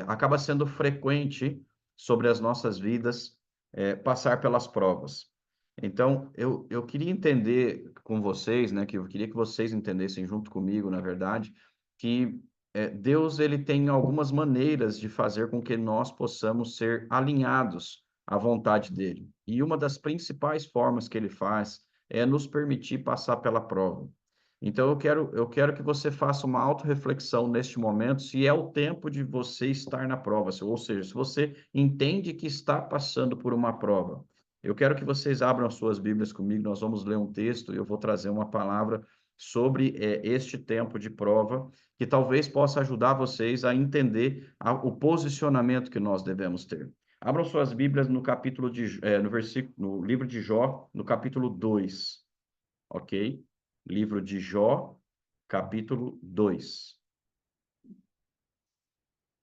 acaba sendo frequente sobre as nossas vidas, passar pelas provas. Então, eu queria entender com vocês, né, que eu queria que vocês entendessem junto comigo, na verdade, que Deus ele tem algumas maneiras de fazer com que nós possamos ser alinhados à vontade dele. E uma das principais formas que ele faz é nos permitir passar pela prova. Então, eu quero que você faça uma autorreflexão neste momento, se é o tempo de você estar na prova, ou seja, se você entende que está passando por uma prova. Eu quero que vocês abram as suas Bíblias comigo, nós vamos ler um texto e eu vou trazer uma palavra sobre este tempo de prova, que talvez possa ajudar vocês a entender o posicionamento que nós devemos ter. Abram suas Bíblias no capítulo no versículo, no livro de Jó, no capítulo 2, ok? Livro de Jó, capítulo 2.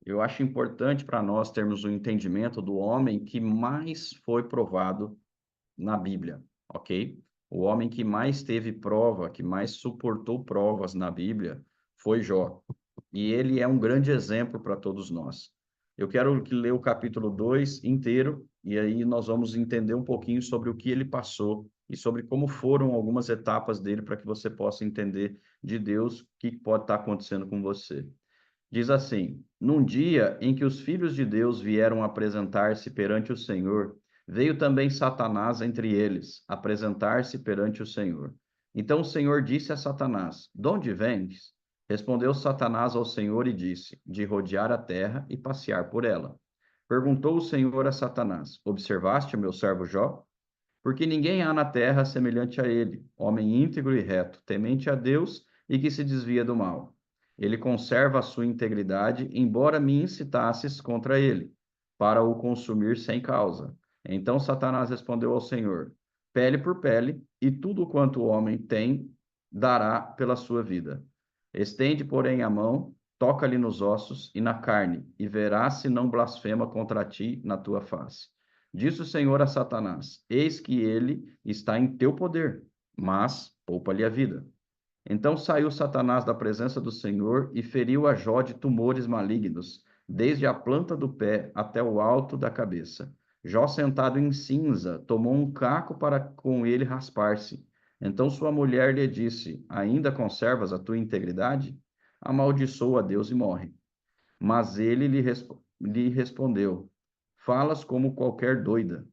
Eu acho importante para nós termos o entendimento do homem que mais foi provado na Bíblia, ok? O homem que mais teve prova, que mais suportou provas na Bíblia, foi Jó. E ele é um grande exemplo para todos nós. Eu quero ler o capítulo 2 inteiro, e aí nós vamos entender um pouquinho sobre o que ele passou e sobre como foram algumas etapas dele para que você possa entender de Deus o que pode estar acontecendo com você. Diz assim: Num dia em que os filhos de Deus vieram apresentar-se perante o Senhor, veio também Satanás entre eles, apresentar-se perante o Senhor. Então o Senhor disse a Satanás: De onde vens? Respondeu Satanás ao Senhor e disse: De rodear a terra e passear por ela. Perguntou o Senhor a Satanás: Observaste o meu servo Jó? Porque ninguém há na terra semelhante a ele, homem íntegro e reto, temente a Deus e que se desvia do mal. Ele conserva a sua integridade, embora me incitasses contra ele, para o consumir sem causa. Então Satanás respondeu ao Senhor: Pele por pele, e tudo quanto o homem tem dará pela sua vida. Estende, porém, a mão, toca-lhe nos ossos e na carne, e verás se não blasfema contra ti na tua face. Disse o Senhor a Satanás: Eis que ele está em teu poder, mas poupa-lhe a vida. Então saiu Satanás da presença do Senhor e feriu a Jó de tumores malignos, desde a planta do pé até o alto da cabeça. Jó, sentado em cinza, tomou um caco para com ele raspar-se. Então sua mulher lhe disse: Ainda conservas a tua integridade? Amaldiçoa a Deus e morre. Mas ele lhe respondeu: Falas como qualquer doida.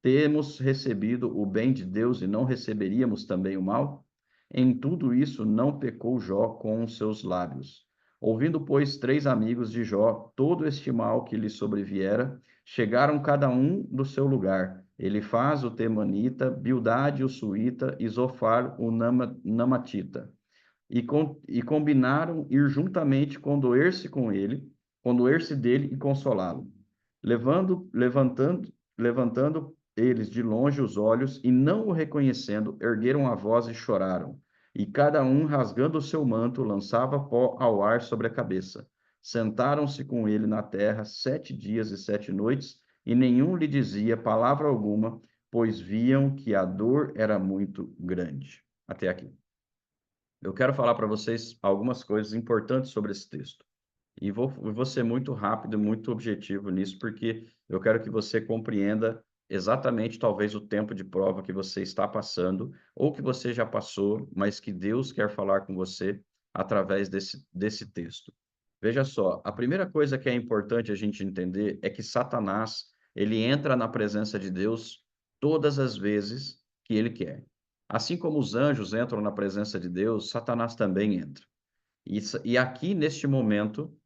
Temos recebido o bem de Deus e não receberíamos também o mal? Em tudo isso não pecou Jó com os seus lábios. Ouvindo, pois, três amigos de Jó todo este mal que lhe sobreviera, chegaram cada um do seu lugar. Elifaz, o temanita, Bildade, o suíta, e Zofar, o namatita. E combinaram ir juntamente condoer-se dele e consolá-lo. Levantando eles de longe os olhos e não o reconhecendo, ergueram a voz e choraram. E cada um, rasgando o seu manto, lançava pó ao ar sobre a cabeça. Sentaram-se com ele na terra 7 dias e 7 noites, e nenhum lhe dizia palavra alguma, pois viam que a dor era muito grande. Até aqui. Eu quero falar para vocês algumas coisas importantes sobre esse texto. E vou ser muito rápido, muito objetivo nisso, porque eu quero que você compreenda exatamente, talvez, o tempo de prova que você está passando, ou que você já passou, mas que Deus quer falar com você através desse texto. Veja só, a primeira coisa que é importante a gente entender é que Satanás, ele entra na presença de Deus todas as vezes que ele quer. Assim como os anjos entram na presença de Deus, Satanás também entra. E aqui, neste momento,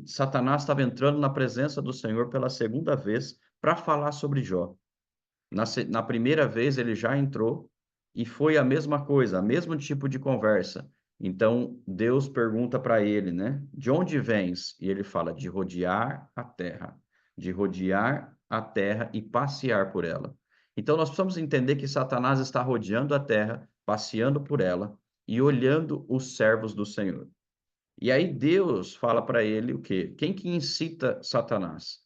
Satanás estava entrando na presença do Senhor pela segunda vez para falar sobre Jó. Na primeira vez, ele já entrou e foi a mesma coisa, o mesmo tipo de conversa. Então, Deus pergunta para ele, né? De onde vens? E ele fala, de rodear a terra. De rodear a terra e passear por ela. Então, nós precisamos entender que Satanás está rodeando a terra, passeando por ela e olhando os servos do Senhor. E aí Deus fala para ele o quê? Quem que incita Satanás?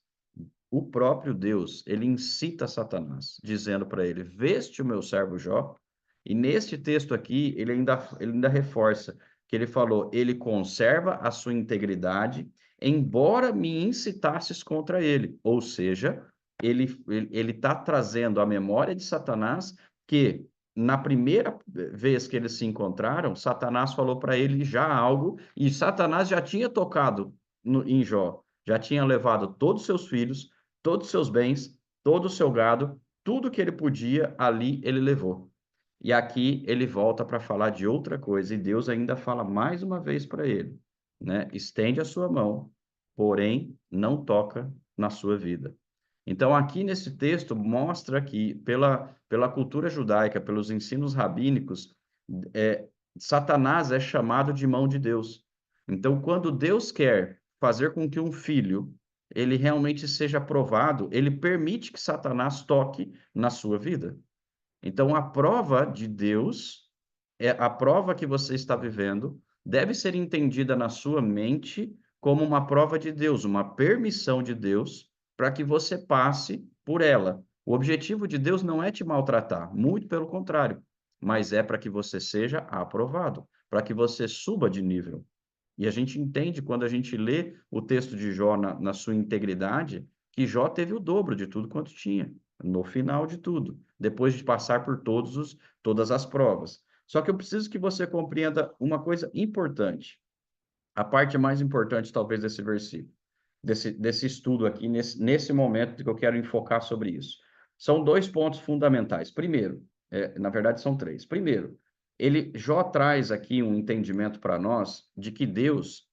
O próprio Deus, ele incita Satanás, dizendo para ele: Veste o meu servo Jó? E neste texto aqui, ele ainda reforça que ele falou: ele conserva a sua integridade, embora me incitasses contra ele. Ou seja, ele está trazendo a memória de Satanás que, na primeira vez que eles se encontraram, Satanás falou para ele já algo, e Satanás já tinha tocado em Jó, já tinha levado todos os seus filhos, todos os seus bens, todo o seu gado, tudo que ele podia, ali ele levou. E aqui ele volta para falar de outra coisa, e Deus ainda fala mais uma vez para ele, né? Estende a sua mão, porém não toca na sua vida. Então, aqui nesse texto, mostra que, pela cultura judaica, pelos ensinos rabínicos, é, Satanás é chamado de mão de Deus. Então, quando Deus quer fazer com que um filho ele realmente seja aprovado, ele permite que Satanás toque na sua vida. Então, a prova de Deus, a prova que você está vivendo, deve ser entendida na sua mente como uma prova de Deus, uma permissão de Deus para que você passe por ela. O objetivo de Deus não é te maltratar, muito pelo contrário, mas é para que você seja aprovado, para que você suba de nível. E a gente entende, quando a gente lê o texto de Jó na sua integridade, que Jó teve o dobro de tudo quanto tinha, no final de tudo, depois de passar por todas as provas. Só que eu preciso que você compreenda uma coisa importante, a parte mais importante, talvez, desse versículo, desse estudo aqui, nesse momento que eu quero enfocar sobre isso. São dois pontos fundamentais. Primeiro, na verdade, são três. Primeiro, Jó traz aqui um entendimento para nós de que Deus,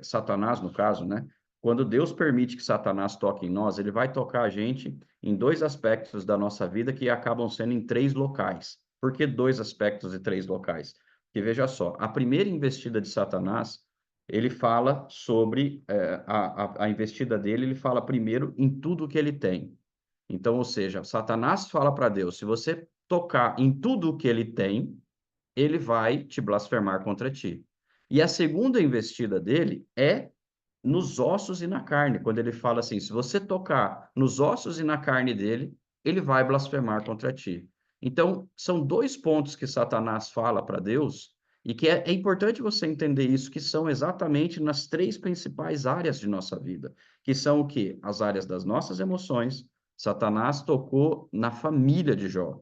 Satanás, no caso, né? Quando Deus permite que Satanás toque em nós, ele vai tocar a gente em dois aspectos da nossa vida que acabam sendo em três locais. Por que dois aspectos e três locais? Porque veja só, a primeira investida de Satanás, ele fala sobre a investida dele, ele fala primeiro em tudo que ele tem. Então, ou seja, Satanás fala para Deus: se você tocar em tudo que ele tem, ele vai te blasfemar contra ti. E a segunda investida dele é nos ossos e na carne, quando ele fala assim: se você tocar nos ossos e na carne dele, ele vai blasfemar contra ti. Então, são dois pontos que Satanás fala para Deus, e que é importante você entender isso, que são exatamente nas três principais áreas de nossa vida, que são o quê? As áreas das nossas emoções. Satanás tocou na família de Jó.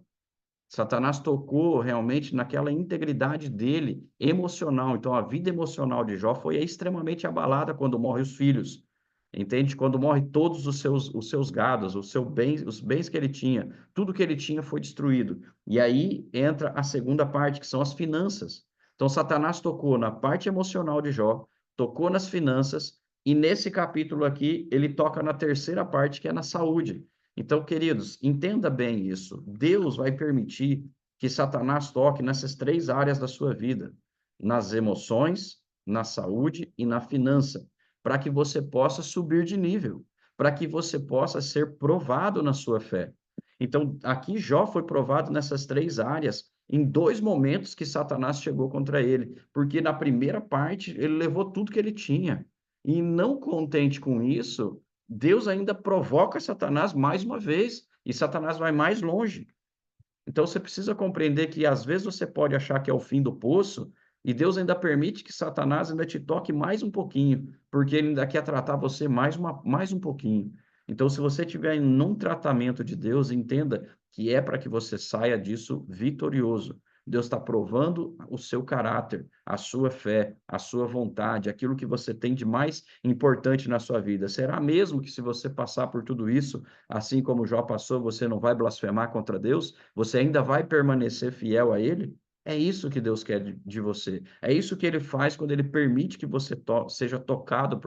Satanás tocou realmente naquela integridade dele emocional. Então, a vida emocional de Jó foi extremamente abalada quando morrem os filhos. Entende? Quando morre todos os seus gados, os bens que ele tinha, tudo que ele tinha foi destruído. E aí entra a segunda parte, que são as finanças. Então, Satanás tocou na parte emocional de Jó, tocou nas finanças, e nesse capítulo aqui, ele toca na terceira parte, que é na saúde. Então, queridos, entenda bem isso. Deus vai permitir que Satanás toque nessas três áreas da sua vida: nas emoções, na saúde e na finança, para que você possa subir de nível, para que você possa ser provado na sua fé. Então, aqui Jó foi provado nessas três áreas, em dois momentos que Satanás chegou contra ele, porque na primeira parte ele levou tudo que ele tinha. E não contente com isso, Deus ainda provoca Satanás mais uma vez, e Satanás vai mais longe. Então você precisa compreender que às vezes você pode achar que é o fim do poço, e Deus ainda permite que Satanás ainda te toque mais um pouquinho, porque ele ainda quer tratar você mais um pouquinho. Então, se você estiver num tratamento de Deus, entenda que é para que você saia disso vitorioso. Deus está provando o seu caráter, a sua fé, a sua vontade, aquilo que você tem de mais importante na sua vida. Será mesmo que, se você passar por tudo isso, assim como Jó passou, você não vai blasfemar contra Deus? Você ainda vai permanecer fiel a Ele? É isso que Deus quer de você. É isso que Ele faz quando Ele permite que você seja tocado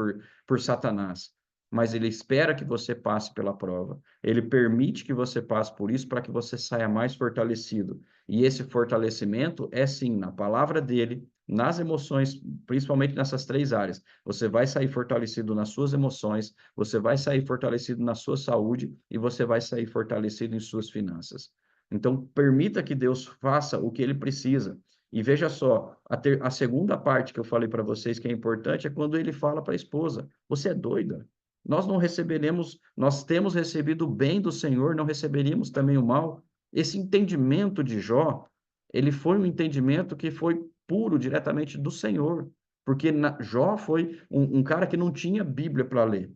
por Satanás. Mas Ele espera que você passe pela prova. Ele permite que você passe por isso para que você saia mais fortalecido. E esse fortalecimento é, sim, na palavra dEle, nas emoções, principalmente nessas três áreas. Você vai sair fortalecido nas suas emoções, você vai sair fortalecido na sua saúde e você vai sair fortalecido em suas finanças. Então, permita que Deus faça o que ele precisa. E veja só, a segunda parte que eu falei para vocês que é importante é quando ele fala para a esposa: você é doida? Nós não receberemos, nós temos recebido o bem do Senhor, não receberíamos também o mal? Esse entendimento de Jó, ele foi um entendimento que foi puro diretamente do Senhor. Porque Jó foi um cara que não tinha Bíblia para ler.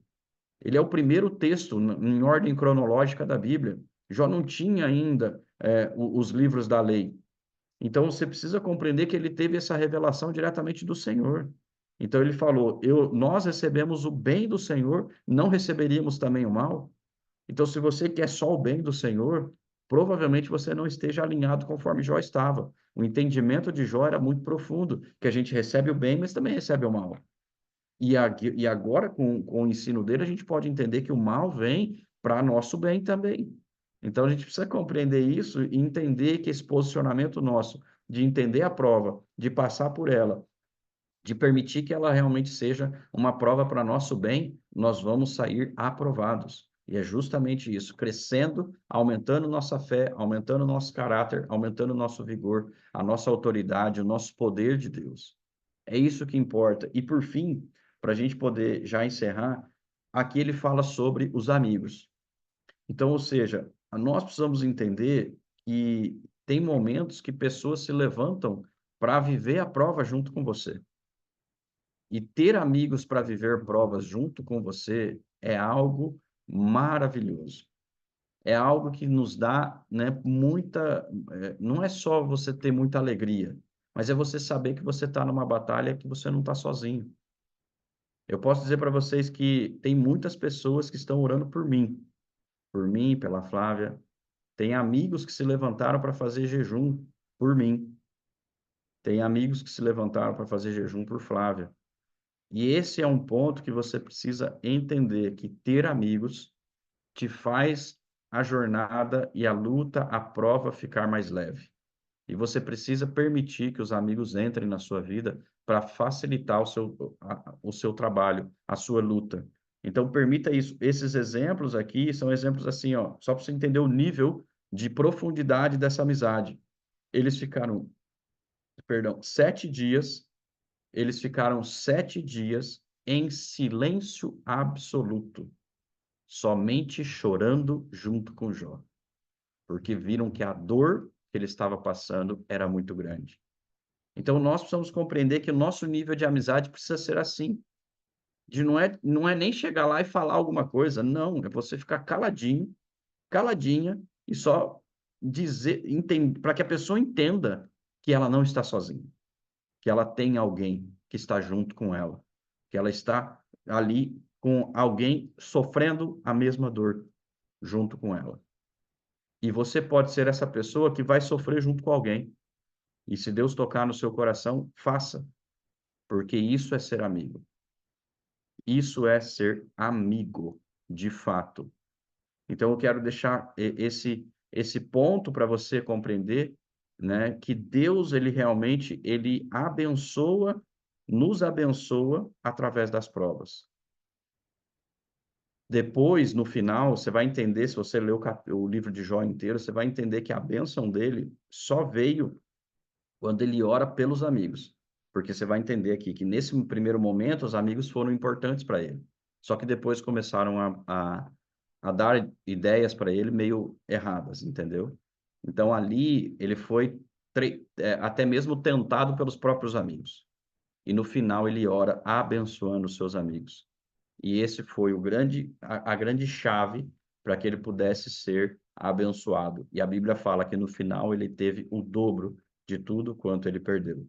Ele é o primeiro texto em ordem cronológica da Bíblia. Jó não tinha ainda os livros da lei. Então você precisa compreender que ele teve essa revelação diretamente do Senhor. Então ele falou: nós recebemos o bem do Senhor, não receberíamos também o mal? Então, se você quer só o bem do Senhor, provavelmente você não esteja alinhado conforme Jó estava. O entendimento de Jó era muito profundo, que a gente recebe o bem, mas também recebe o mal. E agora, com o ensino dele, a gente pode entender que o mal vem para nosso bem também. Então, a gente precisa compreender isso e entender que esse posicionamento nosso, de entender a prova, de passar por ela, de permitir que ela realmente seja uma prova para nosso bem, nós vamos sair aprovados. E é justamente isso, crescendo, aumentando nossa fé, aumentando nosso caráter, aumentando nosso vigor, a nossa autoridade, o nosso poder de Deus. É isso que importa. E por fim, para a gente poder já encerrar, aqui ele fala sobre os amigos. Então, ou seja, nós precisamos entender que tem momentos que pessoas se levantam para viver a prova junto com você. E ter amigos para viver provas junto com você é algo maravilhoso. É algo que nos dá, né, muita. Não é só você ter muita alegria, mas é você saber que você está numa batalha que você não está sozinho. Eu posso dizer para vocês que tem muitas pessoas que estão orando por mim, pela Flávia. Tem amigos que se levantaram para fazer jejum por mim. Tem amigos que se levantaram para fazer jejum por Flávia. E esse é um ponto que você precisa entender, que ter amigos te faz a jornada e a luta, a prova ficar mais leve. E você precisa permitir que os amigos entrem na sua vida para facilitar o seu trabalho, a sua luta. Então, permita isso. Esses exemplos aqui são exemplos assim, ó, só para você entender o nível de profundidade dessa amizade. Eles ficaram, perdão, 7 dias, eles ficaram 7 dias em silêncio absoluto, somente chorando junto com Jó, porque viram que a dor que ele estava passando era muito grande. Então, nós precisamos compreender que o nosso nível de amizade precisa ser assim. Não é nem chegar lá e falar alguma coisa, não, é você ficar caladinho, caladinha, e só dizer, para que a pessoa entenda que ela não está sozinha, que ela tem alguém que está junto com ela, que ela está ali com alguém sofrendo a mesma dor junto com ela. E você pode ser essa pessoa que vai sofrer junto com alguém. E se Deus tocar no seu coração, faça, porque isso é ser amigo. Isso é ser amigo, de fato. Então eu quero deixar esse ponto para você compreender, né, que Deus ele realmente ele abençoa, nos abençoa através das provas. Depois, no final, você vai entender, se você ler o livro de Jó inteiro, você vai entender que a bênção dele só veio quando ele ora pelos amigos. Porque você vai entender aqui que nesse primeiro momento os amigos foram importantes para ele. Só que depois começaram a dar ideias para ele meio erradas, entendeu? Então ali ele foi até mesmo tentado pelos próprios amigos. E no final ele ora abençoando os seus amigos. E esse foi a grande chave para que ele pudesse ser abençoado. E a Bíblia fala que no final ele teve o dobro de tudo quanto ele perdeu.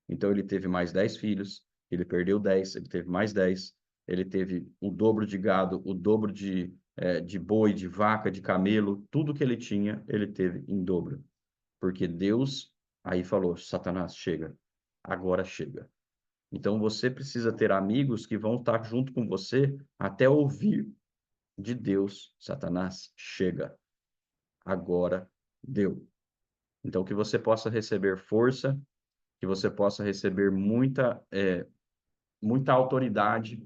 Então ele teve mais 10 filhos, ele perdeu 10, ele teve mais 10, ele teve o dobro de gado, o dobro de boi, de vaca, de camelo, tudo que ele tinha, ele teve em dobro. Porque Deus aí falou: Satanás, chega, agora chega. Então você precisa ter amigos que vão estar junto com você até ouvir de Deus: Satanás, chega, agora deu. Então que você possa receber força, que você possa receber muita autoridade,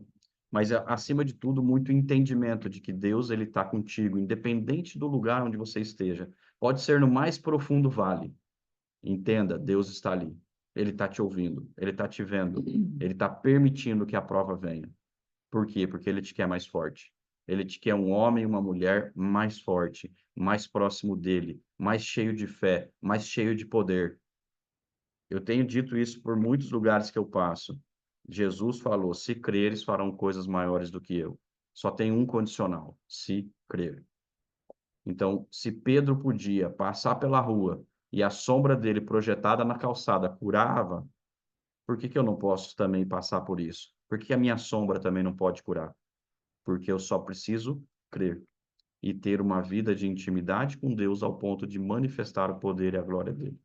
mas acima de tudo muito entendimento de que Deus ele está contigo, independente do lugar onde você esteja. Pode ser no mais profundo vale. Entenda, Deus está ali. Ele está te ouvindo, ele está te vendo, ele está permitindo que a prova venha. Por quê? Porque ele te quer mais forte. Ele te quer um homem e uma mulher mais forte, mais próximo dele, mais cheio de fé, mais cheio de poder. Eu tenho dito isso por muitos lugares que eu passo. Jesus falou: se creres, farão coisas maiores do que eu. Só tem um condicional: se crer. Então, se Pedro podia passar pela rua e a sombra dele projetada na calçada curava, por que que eu não posso também passar por isso? Por que a minha sombra também não pode curar? Porque eu só preciso crer e ter uma vida de intimidade com Deus ao ponto de manifestar o poder e a glória dele.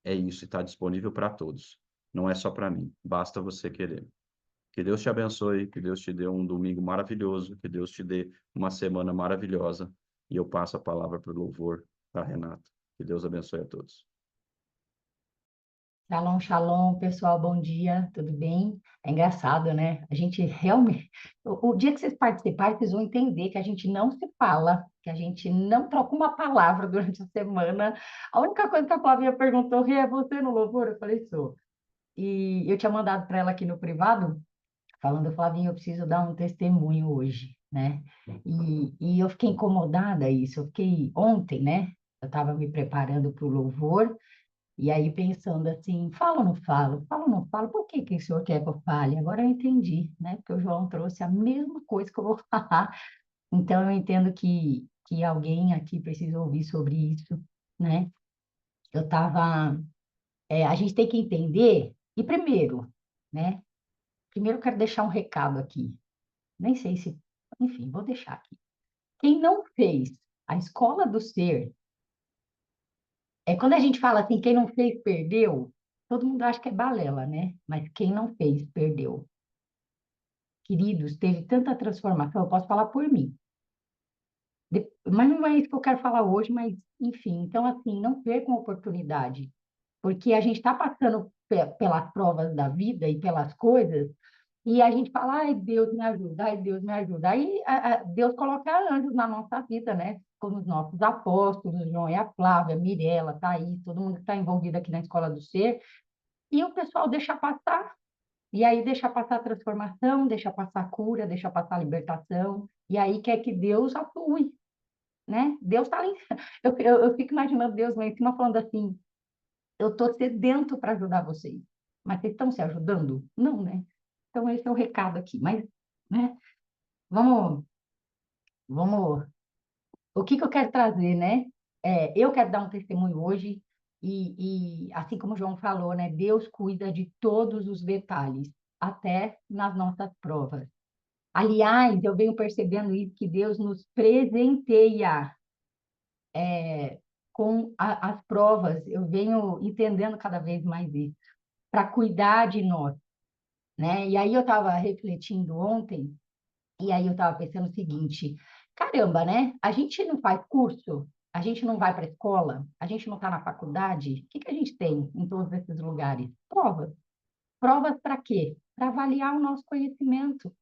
É isso, e está disponível para todos. Não é só para mim, basta você querer. Que Deus te abençoe, que Deus te dê um domingo maravilhoso, que Deus te dê uma semana maravilhosa. E eu passo a palavra para o louvor da Renata. Que Deus abençoe a todos. Shalom, shalom, pessoal, bom dia, tudo bem? É engraçado, né? A gente realmente. O dia que vocês participarem, vocês vão entender que a gente não se fala, que a gente não troca uma palavra durante a semana. A única coisa que a Flavinha perguntou, Rê, é você no louvor? Eu falei, sou. E eu tinha mandado para ela aqui no privado, falando, Flavinha, eu preciso dar um testemunho hoje, né? E eu fiquei incomodada isso, eu fiquei ontem, né? Eu estava me preparando para o louvor. E aí pensando assim, falo ou não falo? Falo ou não falo? Por que que o senhor quer que eu fale? Agora eu entendi, né? Porque o João trouxe a mesma coisa que eu vou falar. Então eu entendo que alguém aqui precisa ouvir sobre isso, né? Eu tava, a gente tem que entender, e primeiro, né? Primeiro eu quero deixar um recado aqui. Nem sei se, enfim, vou deixar aqui. Quem não fez a escola do ser, quando a gente fala assim, quem não fez, perdeu, todo mundo acha que é balela, né? Mas quem não fez, perdeu. Queridos, teve tanta transformação, eu posso falar por mim. Mas não é isso que eu quero falar hoje, mas enfim. Então, assim, não percam a oportunidade, porque a gente está passando pelas provas da vida e pelas coisas, e a gente fala, ai, Deus me ajuda, ai, Deus me ajuda. Aí Deus coloca anjos na nossa vida, né? Como os nossos apóstolos, o João e a Flávia, a Mirella, Thaís, todo mundo que está envolvido aqui na Escola do Ser, e o pessoal deixa passar. E aí deixa passar a transformação, deixa passar a cura, deixa passar a libertação, e aí quer que Deus atue, né? Deus está lá em cima. Eu fico imaginando Deus lá em cima falando assim, eu estou sedento para ajudar vocês, mas vocês estão se ajudando? Não, né? Então esse é o recado aqui, mas, né? Vamos, vamos, o que que eu quero trazer, né? Eu quero dar um testemunho hoje, e assim como o João falou, né? Deus cuida de todos os detalhes, até nas nossas provas. Aliás, eu venho percebendo isso, que Deus nos presenteia com as provas. Eu venho entendendo cada vez mais isso, para cuidar de nós, né? E aí eu estava refletindo ontem, e aí eu estava pensando o seguinte, caramba, né? A gente não faz curso, a gente não vai para a escola, a gente não está na faculdade, o que que a gente tem em todos esses lugares? Provas. Provas para quê? Para avaliar o nosso conhecimento.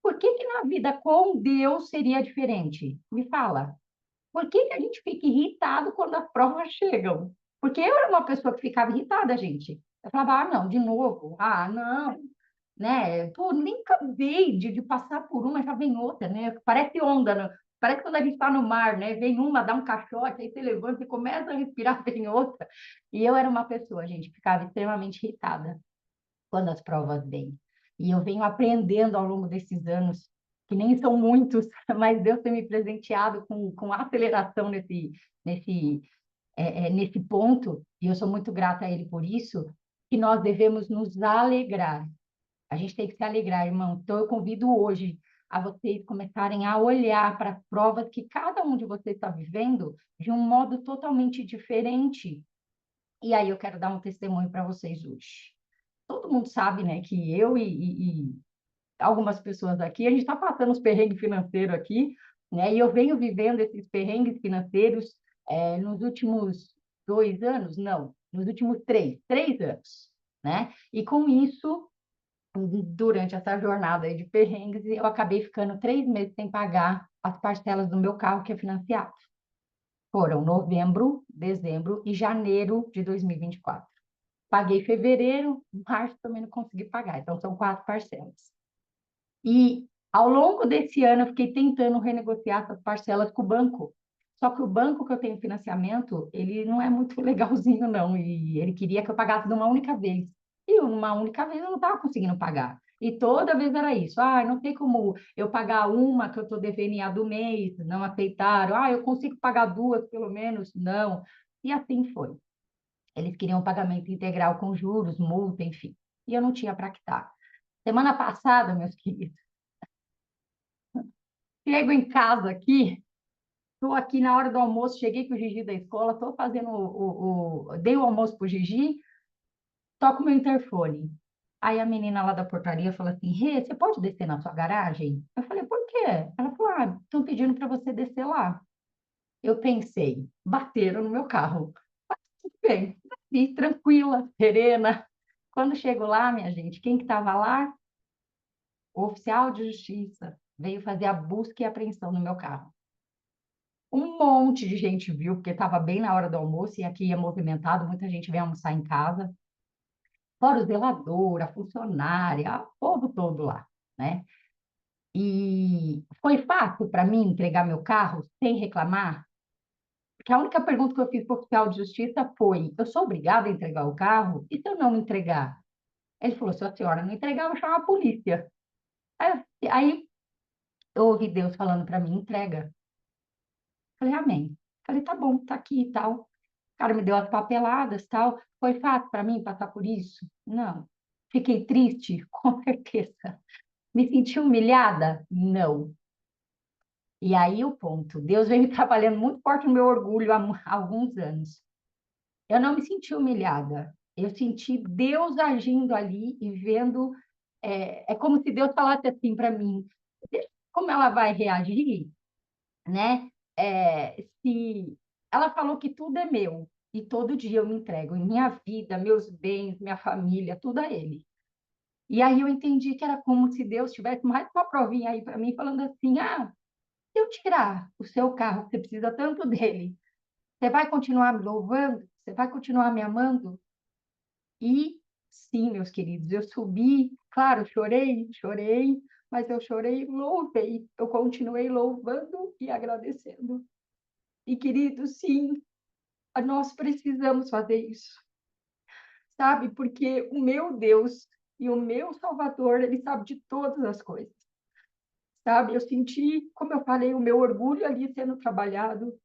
Por que que na vida com Deus seria diferente? Me fala. Por que que a gente fica irritado quando as provas chegam? Porque eu era uma pessoa que ficava irritada, gente. Eu falava, ah, não, de novo. Ah, não, né? Pô, nem acabei de passar por uma, já vem outra, né? Parece onda, né? Parece quando a gente está no mar, né? Vem uma, dá um caixote, aí você levanta e começa a respirar, vem outra. E eu era uma pessoa, gente, que ficava extremamente irritada quando as provas vêm. E eu venho aprendendo ao longo desses anos, que nem são muitos, mas Deus tem me presenteado com aceleração nesse ponto, e eu sou muito grata a Ele por isso, que nós devemos nos alegrar. A gente tem que se alegrar, irmão. Então, eu convido hoje a vocês começarem a olhar para as provas que cada um de vocês está vivendo de um modo totalmente diferente. E aí eu quero dar um testemunho para vocês hoje. Todo mundo sabe, né, que eu e algumas pessoas aqui, a gente está passando os perrengues financeiros aqui, né, e eu venho vivendo esses perrengues financeiros nos últimos 2 anos, não, nos últimos três anos, né, e com isso, durante essa jornada aí de perrengues, eu acabei ficando 3 meses sem pagar as parcelas do meu carro que é financiado. Foram novembro, dezembro e janeiro de 2024. Paguei fevereiro, março também não consegui pagar. Então, são 4 parcelas. E ao longo desse ano, eu fiquei tentando renegociar essas parcelas com o banco. Só que o banco que eu tenho financiamento, ele não é muito legalzinho, não. E ele queria que eu pagasse de uma única vez. E uma única vez eu não estava conseguindo pagar. E toda vez era isso. Ah, não tem como eu pagar uma que eu estou devendo em a do mês, não aceitaram. Ah, eu consigo pagar duas, pelo menos. Não. E assim foi. Eles queriam pagamento integral com juros, multa, enfim. E eu não tinha para quitar. Semana passada, meus queridos, chego em casa aqui, estou aqui na hora do almoço, cheguei com o Gigi da escola, estou fazendo dei o almoço para o Gigi, toco meu interfone. Aí a menina lá da portaria falou assim: Rê, você pode descer na sua garagem? Eu falei: por quê? Ela falou: ah, estão pedindo para você descer lá. Eu pensei: bateram no meu carro. Tudo bem, desci, tranquila, serena. Quando chego lá, minha gente, quem que estava lá? O oficial de justiça veio fazer a busca e apreensão no meu carro. Um monte de gente viu, porque estava bem na hora do almoço e aqui é movimentado, muita gente vem almoçar em casa. Fora o zelador, a funcionária, o povo todo lá, né? E foi fácil para mim entregar meu carro sem reclamar? Porque a única pergunta que eu fiz para o oficial de justiça foi: eu sou obrigada a entregar o carro? E se eu não entregar? Ele falou: se a senhora não entregar, eu vou chamar a polícia. Aí eu ouvi Deus falando para mim: entrega. Falei: amém. Falei: tá bom, tá aqui e tal. O cara me deu as papeladas tal. Foi fácil para mim passar por isso? Não. Fiquei triste? Com certeza. Me senti humilhada? Não. E aí o ponto. Deus vem me trabalhando muito forte no meu orgulho há alguns anos. Eu não me senti humilhada. Eu senti Deus agindo ali e vendo. É como se Deus falasse assim para mim: como ela vai reagir, né? Se ela falou que tudo é meu e todo dia eu me entrego, minha vida, meus bens, minha família, tudo a Ele. E aí eu entendi que era como se Deus tivesse mais uma provinha aí para mim, falando assim: ah, se eu tirar o seu carro, que você precisa tanto dele, você vai continuar me louvando? Você vai continuar me amando? E sim, meus queridos, eu subi, claro, chorei, chorei, mas eu chorei e louvei. Eu continuei louvando e agradecendo. E, queridos, sim, nós precisamos fazer isso, sabe? Porque o meu Deus e o meu Salvador, ele sabe de todas as coisas, sabe? Eu senti, como eu falei, o meu orgulho ali sendo trabalhado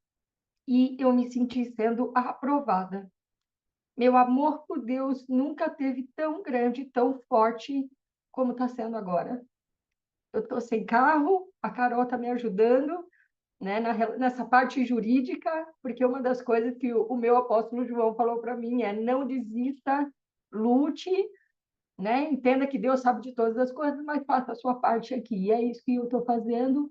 e eu me senti sendo aprovada. Meu amor por Deus nunca teve tão grande, tão forte como está sendo agora. Eu estou sem carro, a Carol está me ajudando, né, nessa parte jurídica, porque uma das coisas que o meu apóstolo João falou para mim é: não desista, lute, né, entenda que Deus sabe de todas as coisas, mas faça a sua parte aqui. E é isso que eu estou fazendo.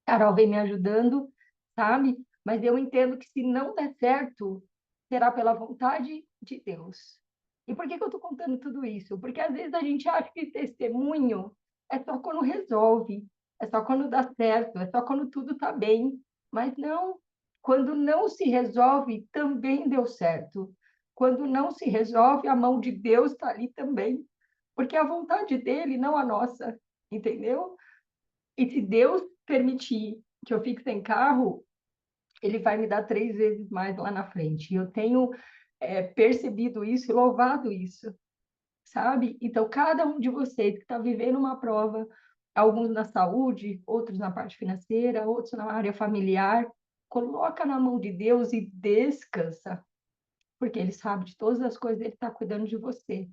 Carol vem me ajudando, sabe? Mas eu entendo que se não der certo, será pela vontade de Deus. E por que que eu estou contando tudo isso? Porque às vezes a gente acha que testemunho é só quando resolve, é só quando dá certo, é só quando tudo está bem. Mas não, quando não se resolve, também deu certo. Quando não se resolve, a mão de Deus está ali também. Porque é a vontade dele, não a nossa, entendeu? E se Deus permitir que eu fique sem carro, ele vai me dar 3 vezes mais lá na frente. E eu tenho percebido isso e louvado isso, sabe? Então, cada um de vocês que está vivendo uma prova, alguns na saúde, outros na parte financeira, outros na área familiar, coloca na mão de Deus e descansa, porque Ele sabe de todas as coisas, Ele está cuidando de você.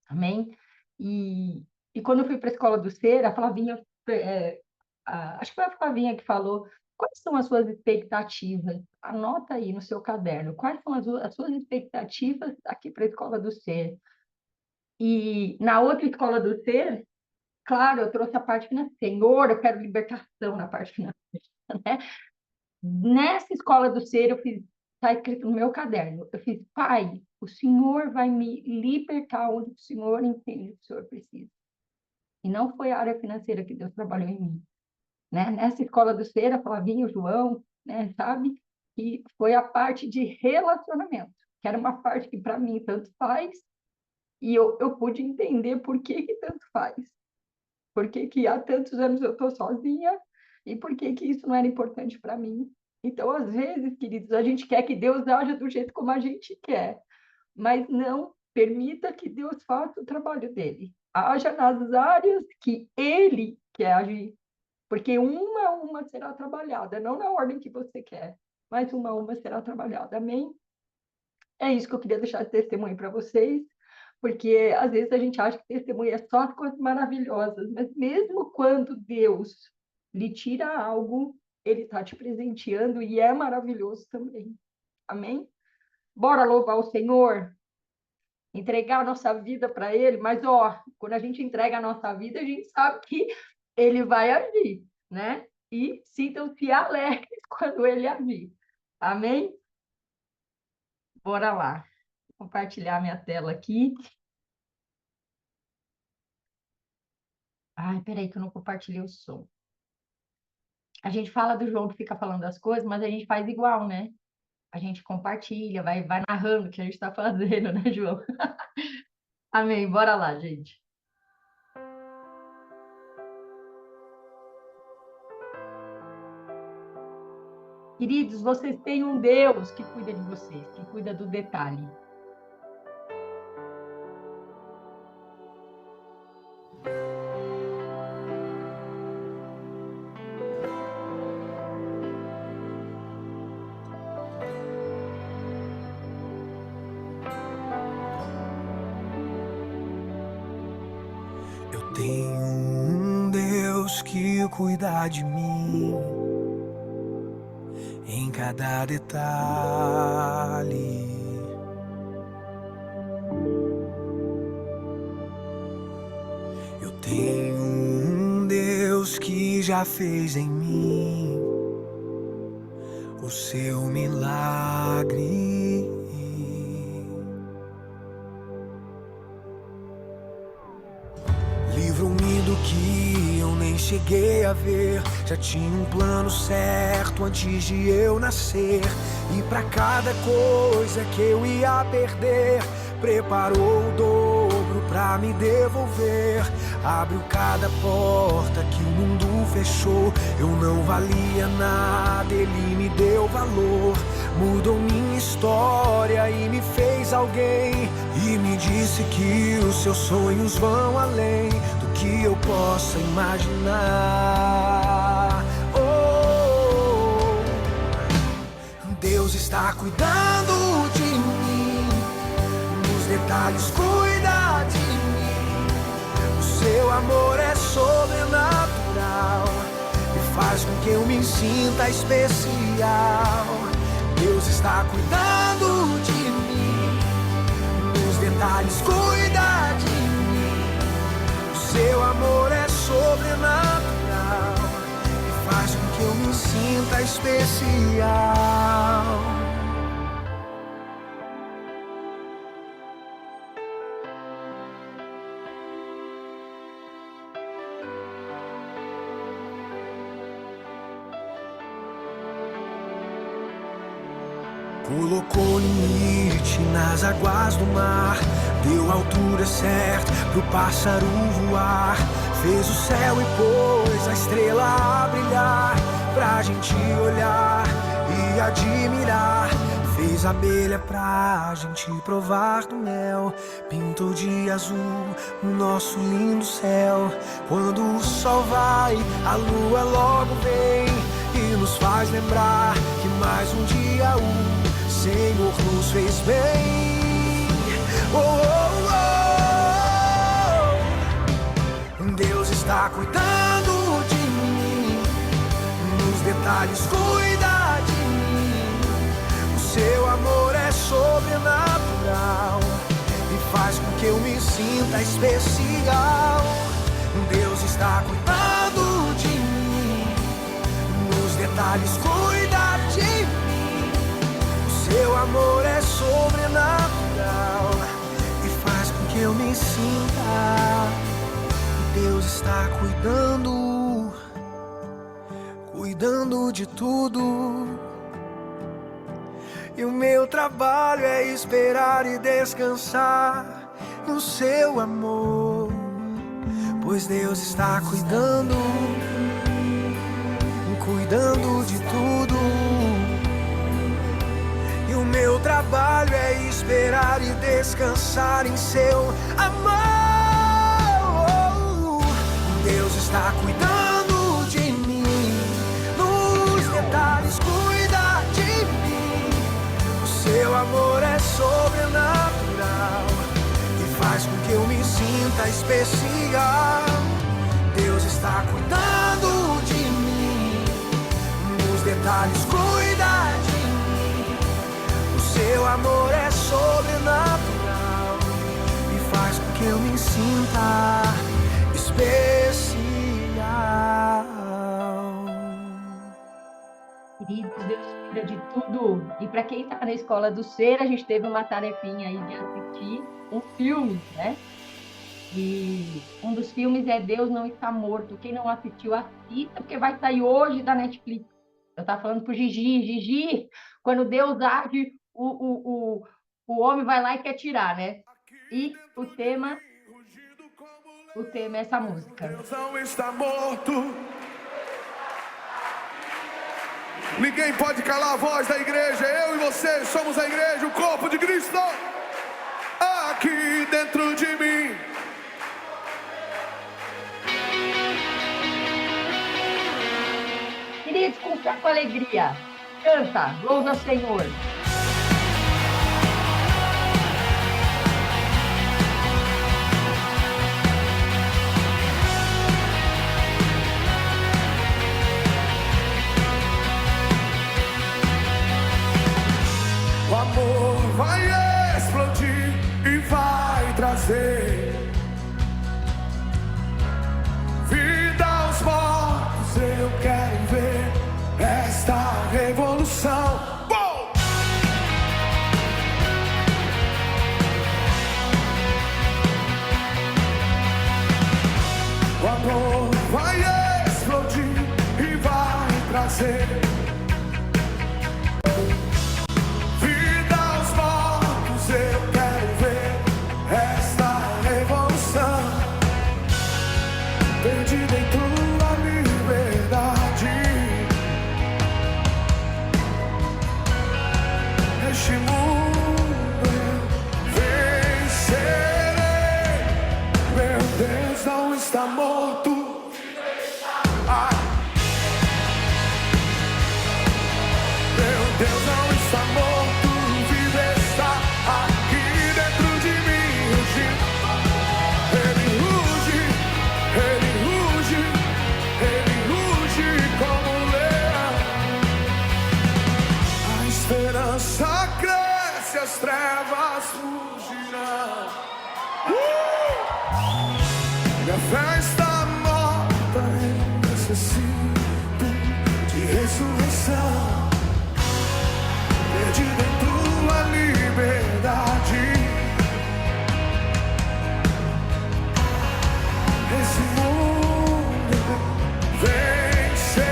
Amém? E, e quando eu fui para a escola do Ser, a Flavinha, acho que foi a Flavinha que falou: quais são as suas expectativas? Anota aí no seu caderno, quais são as suas expectativas aqui para a escola do Ser? E na outra escola do Ser, claro, eu trouxe a parte financeira. Senhor, eu quero libertação na parte financeira, né? Nessa escola do Ser, eu fiz, está escrito no meu caderno, eu fiz: Pai, o Senhor vai me libertar onde o Senhor entende que o Senhor precisa. E não foi a área financeira que Deus trabalhou em mim, né? Nessa escola do Ser, a Flavinha, o João, né, sabe? E foi a parte de relacionamento, que era uma parte que para mim tanto faz, e eu pude entender por que que tanto faz. Por que que há tantos anos eu estou sozinha e por que que isso não era importante para mim. Então, às vezes, queridos, a gente quer que Deus haja do jeito como a gente quer, mas não Permita que Deus faça o trabalho dele. Haja nas áreas que ele quer agir, porque uma a uma será trabalhada, não na ordem que você quer, mas uma a uma será trabalhada. Amém? É isso que eu queria deixar de testemunho para vocês, porque às vezes a gente acha que testemunho é só coisas maravilhosas, mas mesmo quando Deus lhe tira algo, ele está te presenteando e é maravilhoso também. Amém? Bora louvar o Senhor, entregar a nossa vida para Ele, mas ó, quando a gente entrega a nossa vida, a gente sabe que Ele vai agir, né? E sintam-se alegres quando Ele agir. Amém? Bora lá. Vou compartilhar minha tela aqui. Ai, peraí que eu não compartilhei o som. A gente fala do João que fica falando as coisas, mas a gente faz igual, né? A gente compartilha, vai narrando o que a gente está fazendo, né, João? Amém. Bora lá, gente. Queridos, vocês têm um Deus que cuida de vocês, que cuida do detalhe. Eu tenho um Deus que cuida de mim em cada detalhe. Eu tenho um Deus que já fez em mim o seu milagre. Livro-me do que eu nem cheguei a ver. Já tinha um plano certo antes de eu nascer. E pra cada coisa que eu ia perder, preparou o dobro pra me devolver. Abriu cada porta que o mundo fechou. Eu não valia nada, ele me deu valor. Mudou minha história e me fez alguém. E me disse que os seus sonhos vão além do que eu possa imaginar. Oh, Deus está cuidando de mim, nos detalhes cuida de mim. O seu amor é sobrenatural e faz com que eu me sinta especial. Deus está cuidando de mim, nos detalhes cuida de mim. O seu amor é sobrenatural e faz com que eu me sinta especial. Colocou limite nas águas do mar, deu a altura certa pro pássaro voar. Fez o céu e pôs a estrela a brilhar, pra gente olhar e admirar. Fez a abelha pra gente provar do mel, pintou de azul o nosso lindo céu. Quando o sol vai, a lua logo vem e nos faz lembrar que mais um dia o Senhor nos fez bem. Oh, oh, oh. Deus está cuidando de mim, nos detalhes cuida de mim. O seu amor é sobrenatural e faz com que eu me sinta especial. Deus está cuidando de mim, nos detalhes cuida de mim. Seu amor é sobrenatural e faz com que eu me sinta. Deus está cuidando de tudo. E o meu trabalho é esperar e descansar no seu amor, pois Deus está cuidando de tudo. O meu trabalho trabalho é esperar e descansar em seu amor. Deus está cuidando de mim, nos detalhes cuida de mim. O seu amor é sobrenatural e faz com que eu me sinta especial. Deus está cuidando de mim, nos detalhes cuida de mim. O seu amor é sobrenatural e faz com que eu me sinta especial. Querido, Deus cuida de tudo. E para quem está na escola do ser, a gente teve uma tarefinha aí de assistir um filme, né? E um dos filmes é Deus Não Está Morto. Quem não assistiu, assista, porque vai sair hoje da Netflix. Eu estava falando pro Gigi, Gigi, quando Deus age, o homem vai lá e quer tirar, né? E o tema é essa música. Deus não está morto. Ninguém pode calar a voz da igreja. Eu e você somos a igreja, o corpo de Cristo. Aqui dentro de mim. Queridos, com alegria. Canta, louva ao Senhor. O amor vai explodir e vai trazer vida aos mortos. Eu quero ver esta revolução. Uou! O amor vai explodir e vai trazer vida aos mortos. Eu quero ver esta revolução. Perdida em tua liberdade. Neste mundo eu vencerei. Meu Deus não está morto. Ah. Meu Deus não está morto, vive está aqui dentro de mim, rugindo. Ele ruge, ele ruge, ele ruge como um leão. A esperança cresce, as trevas fugirão. Minha fé está morta, eu necessito de ressurreição. Perdido em tua liberdade. Esse mundo vencerei.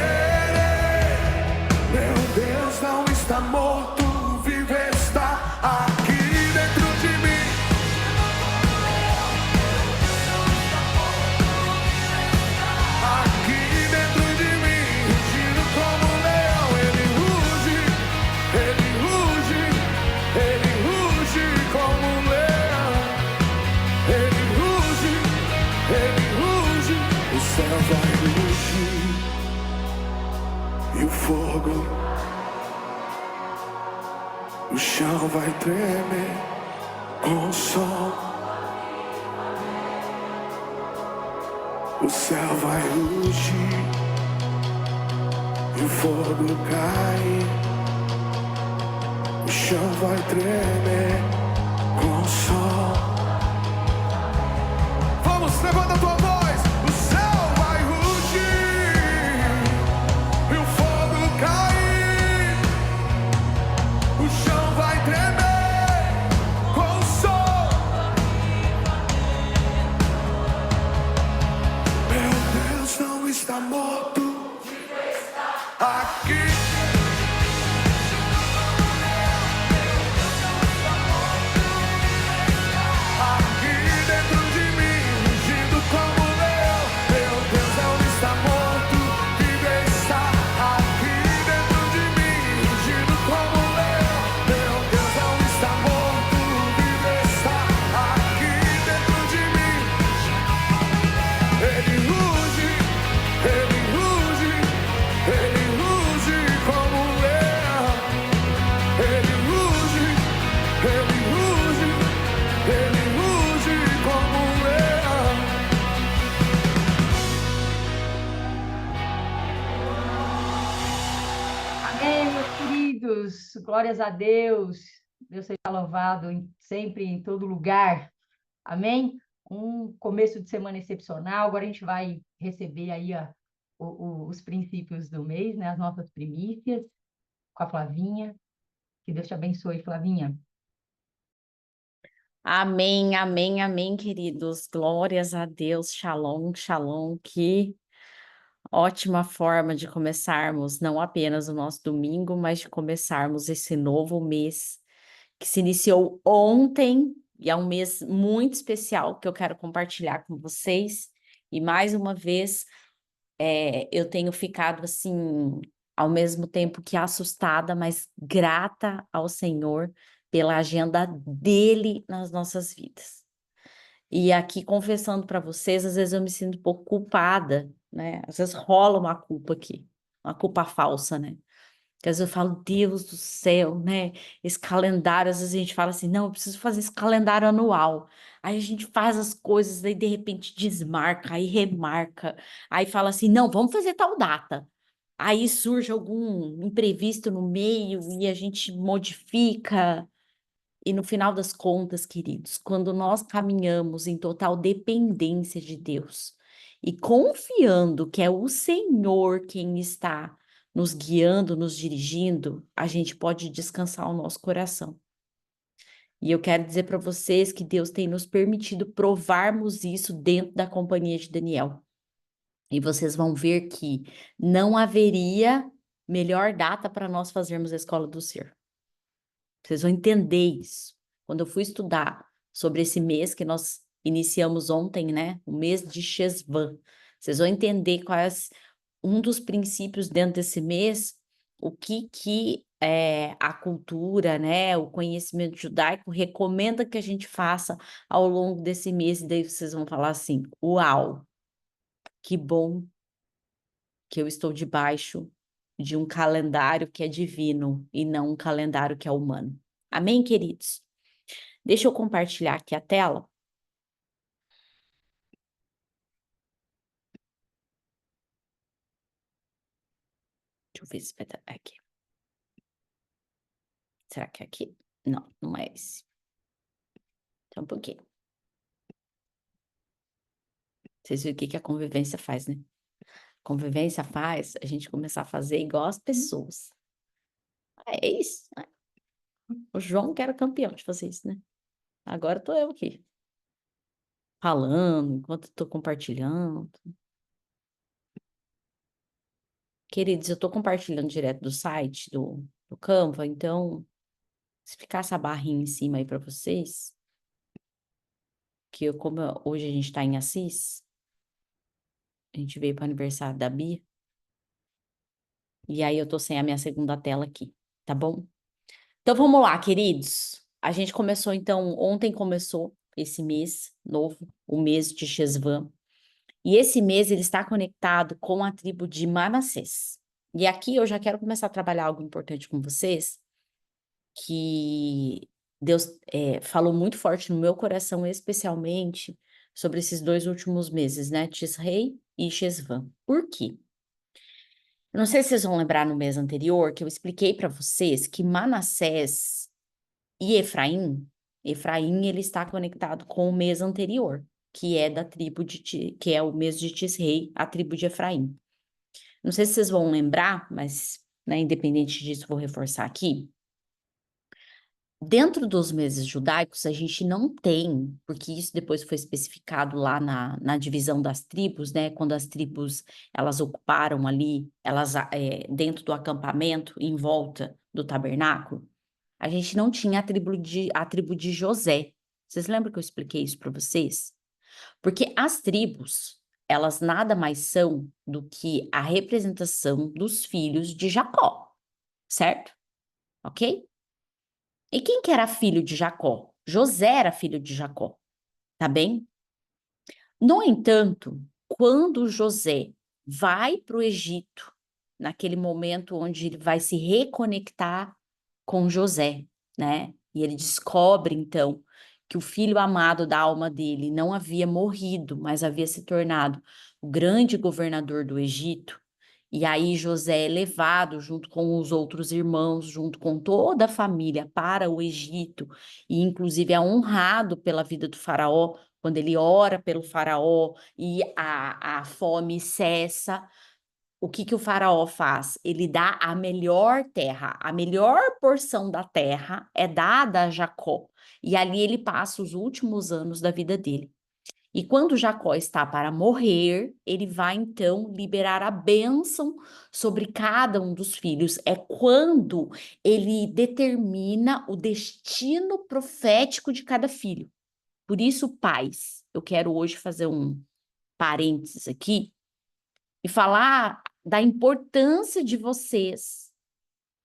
Meu Deus não está morto, vive está aqui dentro de mim. Aqui dentro de mim, rugindo como um leão. Ele ruge, ele ruge, ele ruge como um leão. Ele ruge, ele ruge. O céu vai rugir e o fogo, o chão vai tremer com o som. O céu vai rugir e o fogo cair. O chão vai tremer com o som. Vamos, levanta a tua voz. O céu vai rugir e o fogo cair. O chão vai tremer com o som. Meu Deus não está morto. Aqui. Aqui dentro de mim, rugindo como um leão. Meu Deus não está morto, vive está. Aqui dentro de mim, rugindo como um leão. Meu Deus não está queridos, glórias a Deus. Deus seja louvado sempre, em todo lugar. Amém? Um começo de semana excepcional. Agora a gente vai receber aí os princípios do mês, né? As nossas primícias com a Flavinha. Que Deus te abençoe, Flavinha. Amém, amém, amém, queridos. Glórias a Deus. Shalom, shalom. Que ótima forma de começarmos não apenas o nosso domingo, mas de começarmos esse novo mês que se iniciou ontem e é um mês muito especial que eu quero compartilhar com vocês. E mais uma vez, eu tenho ficado assim, ao mesmo tempo que assustada, mas grata ao Senhor pela agenda dele nas nossas vidas. E aqui confessando para vocês, às vezes eu me sinto um pouco culpada, né? Às vezes rola uma culpa aqui, uma culpa falsa, né? Que às vezes eu falo, Deus do céu, né? Esse calendário, às vezes a gente fala assim, não, eu preciso fazer esse calendário anual. Aí a gente faz as coisas, aí de repente desmarca, aí remarca, aí fala assim, não, vamos fazer tal data. Aí surge algum imprevisto no meio e a gente modifica. E no final das contas, queridos, quando nós caminhamos em total dependência de Deus e confiando que é o Senhor quem está nos guiando, nos dirigindo, a gente pode descansar o nosso coração. E eu quero dizer para vocês que Deus tem nos permitido provarmos isso dentro da companhia de Daniel. E vocês vão ver que não haveria melhor data para nós fazermos a escola do ser. Vocês vão entender isso. Quando eu fui estudar sobre esse mês que nós iniciamos ontem, né? O mês de Shesvan. Vocês vão entender qual é um dos princípios dentro desse mês, o que a cultura, né? O conhecimento judaico recomenda que a gente faça ao longo desse mês. E daí vocês vão falar assim, uau, que bom que eu estou debaixo de um calendário que é divino e não um calendário que é humano. Amém, queridos? Deixa eu compartilhar aqui a tela. Deixa eu ver se vai dar aqui. Será que é aqui? Não, não é esse. Então, um pouquinho. Vocês viram o que a convivência faz, né? Convivência faz a gente começar a fazer igual as pessoas. É isso, né? O João que era campeão de fazer isso, né? Agora tô eu aqui. Falando, enquanto tô compartilhando. Queridos, eu tô compartilhando direto do site do Canva, então, se ficar essa barrinha em cima aí para vocês, que hoje a gente tá em Assis, a gente veio para o aniversário da Bia, e aí eu tô sem a minha segunda tela aqui, tá bom? Então vamos lá, queridos. A gente começou, então, ontem começou esse mês novo, o mês de Shesvan. E esse mês ele está conectado com a tribo de Manassés. E aqui eu já quero começar a trabalhar algo importante com vocês, que Deus falou muito forte no meu coração, especialmente sobre esses 2 últimos meses, né? Tisrei e Shesvan. Por quê? Eu não sei se vocês vão lembrar no mês anterior que eu expliquei para vocês que Manassés e Efraim ele está conectado com o mês anterior, que é da tribo que é o mês de Tisrei, a tribo de Efraim. Não sei se vocês vão lembrar, mas, né, independente disso, vou reforçar aqui. Dentro dos meses judaicos, a gente não tem, porque isso depois foi especificado lá na divisão das tribos, né? Quando as tribos, elas ocuparam ali, dentro do acampamento, em volta do tabernáculo, a gente não tinha a tribo de José. Vocês lembram que eu expliquei isso para vocês? Porque as tribos, elas nada mais são do que a representação dos filhos de Jacó, certo? Ok? E quem que era filho de Jacó? José era filho de Jacó, tá bem? No entanto, quando José vai para o Egito, naquele momento onde ele vai se reconectar com José, né? E ele descobre, então, que o filho amado da alma dele não havia morrido, mas havia se tornado o grande governador do Egito. E aí José é levado junto com os outros irmãos, junto com toda a família para o Egito, e inclusive é honrado pela vida do faraó, quando ele ora pelo faraó e a fome cessa. O que o faraó faz? Ele dá a melhor terra, a melhor porção da terra é dada a Jacó, e ali ele passa os últimos anos da vida dele. E quando Jacó está para morrer, ele vai então liberar a bênção sobre cada um dos filhos. É quando ele determina o destino profético de cada filho. Por isso, pais, eu quero hoje fazer um parênteses aqui e falar da importância de vocês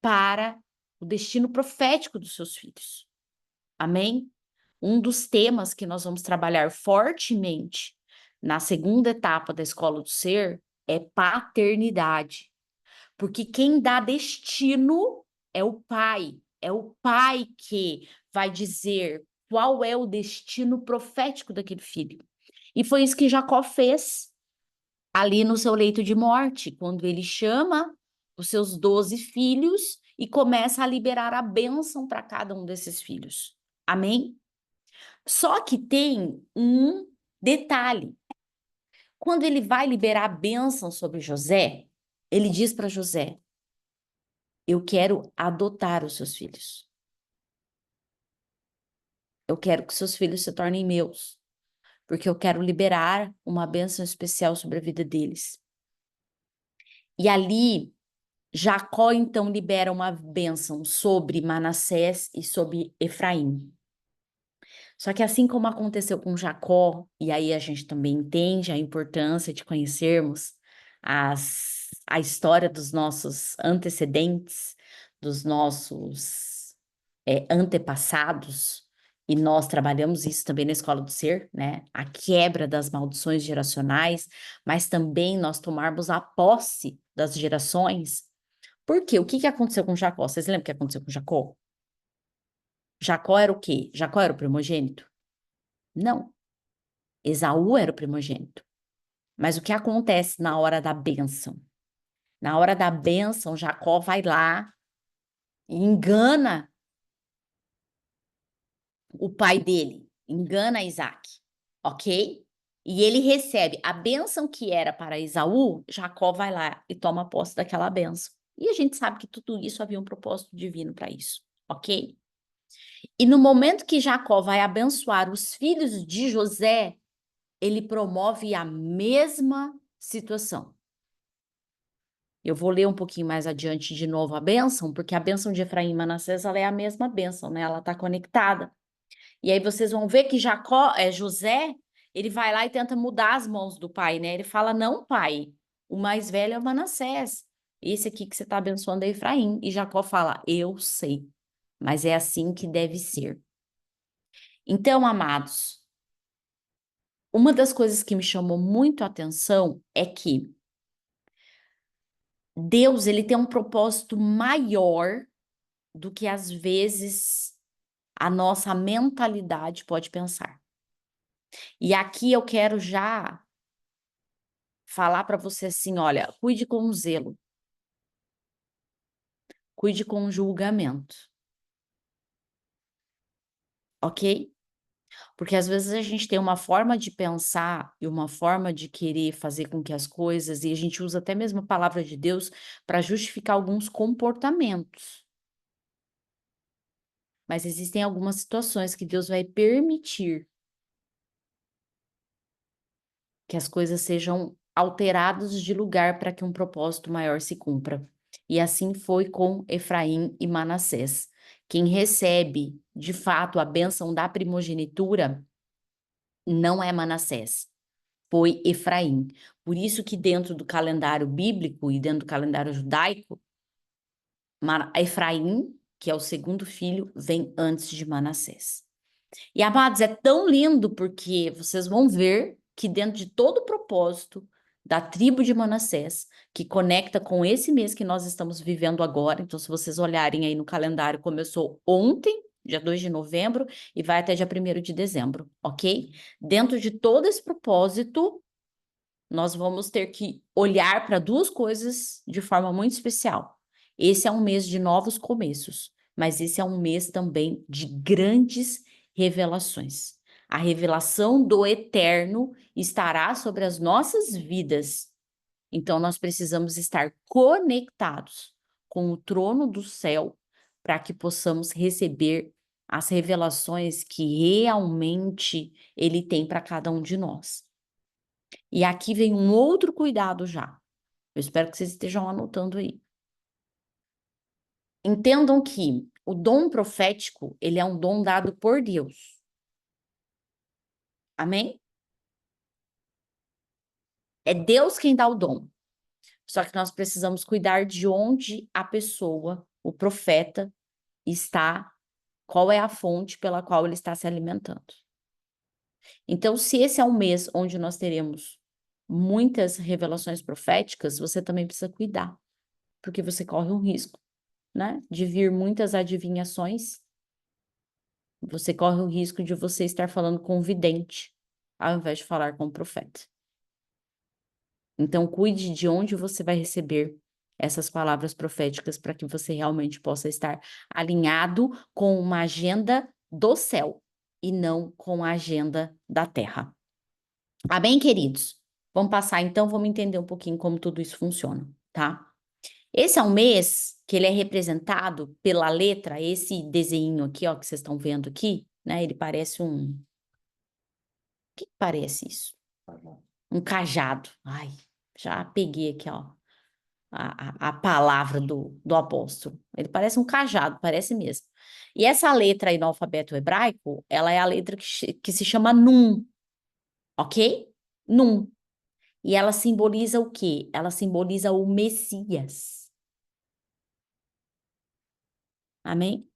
para o destino profético dos seus filhos. Amém? Um dos temas que nós vamos trabalhar fortemente na segunda etapa da Escola do Ser é paternidade. Porque quem dá destino é o pai. É o pai que vai dizer qual é o destino profético daquele filho. E foi isso que Jacó fez ali no seu leito de morte, quando ele chama os seus 12 filhos e começa a liberar a bênção para cada um desses filhos. Amém? Só que tem um detalhe. Quando ele vai liberar a bênção sobre José, ele diz para José: eu quero adotar os seus filhos. Eu quero que seus filhos se tornem meus, porque eu quero liberar uma bênção especial sobre a vida deles. E ali, Jacó então libera uma bênção sobre Manassés e sobre Efraim. Só que assim como aconteceu com Jacó, e aí a gente também entende a importância de conhecermos a história dos nossos antecedentes, dos nossos antepassados, e nós trabalhamos isso também na Escola do Ser, né? A quebra das maldições geracionais, mas também nós tomarmos a posse das gerações. Por quê? O que aconteceu com Jacó? Vocês lembram o que aconteceu com Jacó? Jacó era o quê? Jacó era o primogênito? Não. Esaú era o primogênito. Mas o que acontece na hora da bênção? Na hora da bênção, Jacó vai lá e engana o pai dele, engana Isaac, ok? E ele recebe a bênção que era para Esaú, Jacó vai lá e toma posse daquela bênção. E a gente sabe que tudo isso havia um propósito divino para isso, ok? E no momento que Jacó vai abençoar os filhos de José, ele promove a mesma situação. Eu vou ler um pouquinho mais adiante de novo a bênção, porque a bênção de Efraim e Manassés, ela é a mesma bênção, né? Ela está conectada. E aí vocês vão ver que José, ele vai lá e tenta mudar as mãos do pai, né? Ele fala, não, pai, o mais velho é o Manassés. Esse aqui que você está abençoando é Efraim. E Jacó fala, eu sei, mas é assim que deve ser. Então, amados, uma das coisas que me chamou muito a atenção é que Deus, ele tem um propósito maior do que às vezes a nossa mentalidade pode pensar. E aqui eu quero já falar para você assim, olha, cuide com zelo. Cuide com julgamento. Ok? Porque às vezes a gente tem uma forma de pensar e uma forma de querer fazer com que as coisas, e a gente usa até mesmo a palavra de Deus para justificar alguns comportamentos. Mas existem algumas situações que Deus vai permitir que as coisas sejam alteradas de lugar para que um propósito maior se cumpra. E assim foi com Efraim e Manassés. Quem recebe, de fato, a bênção da primogenitura não é Manassés, foi Efraim. Por isso que dentro do calendário bíblico e dentro do calendário judaico, Efraim, que é o segundo filho, vem antes de Manassés. E, amados, é tão lindo porque vocês vão ver que dentro de todo o propósito da tribo de Manassés, que conecta com esse mês que nós estamos vivendo agora, então se vocês olharem aí no calendário, começou ontem, dia 2 de novembro, e vai até dia 1º de dezembro, ok? Dentro de todo esse propósito, nós vamos ter que olhar para duas coisas de forma muito especial. Esse é um mês de novos começos, mas esse é um mês também de grandes revelações. A revelação do eterno estará sobre as nossas vidas. Então, nós precisamos estar conectados com o trono do céu para que possamos receber as revelações que realmente ele tem para cada um de nós. E aqui vem um outro cuidado já. Eu espero que vocês estejam anotando aí. Entendam que o dom profético, ele é um dom dado por Deus. Amém? É Deus quem dá o dom. Só que nós precisamos cuidar de onde a pessoa, o profeta, está, qual é a fonte pela qual ele está se alimentando. Então, se esse é um mês onde nós teremos muitas revelações proféticas, você também precisa cuidar, porque você corre um risco, né, de vir muitas adivinhações. Você corre o risco de você estar falando com o vidente, ao invés de falar com o profeta. Então, cuide de onde você vai receber essas palavras proféticas para que você realmente possa estar alinhado com uma agenda do céu e não com a agenda da terra. Amém, queridos? Vamos passar então, vamos entender um pouquinho como tudo isso funciona, tá? Esse é um mês que ele é representado pela letra, esse desenho aqui, ó, que vocês estão vendo aqui, né? Ele parece um... O que parece isso? Um cajado. Ai, já peguei aqui, ó, a palavra do apóstolo. Ele parece um cajado, parece mesmo. E essa letra aí no alfabeto hebraico, ela é a letra que se chama Nun, ok? Nun. E ela simboliza o quê? Ela simboliza o Messias. Amém?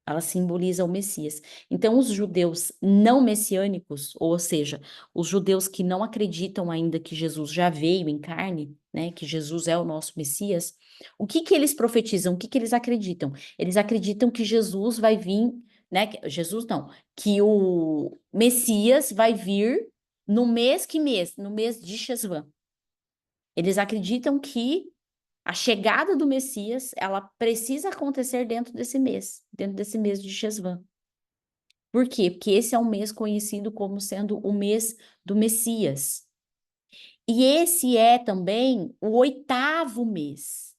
Ela simboliza o Messias. Então, os judeus não messiânicos, ou seja, os judeus que não acreditam ainda que Jesus já veio em carne, né, que Jesus é o nosso Messias, o que que eles profetizam? O que que eles acreditam? Eles acreditam que Jesus vai vir, né, Jesus não, que o Messias vai vir no mês, que mês? No mês de Shesvan. Eles acreditam que a chegada do Messias, ela precisa acontecer dentro desse mês de Shesvan. Por quê? Porque esse é um mês conhecido como sendo o mês do Messias. E esse é também o 8º mês.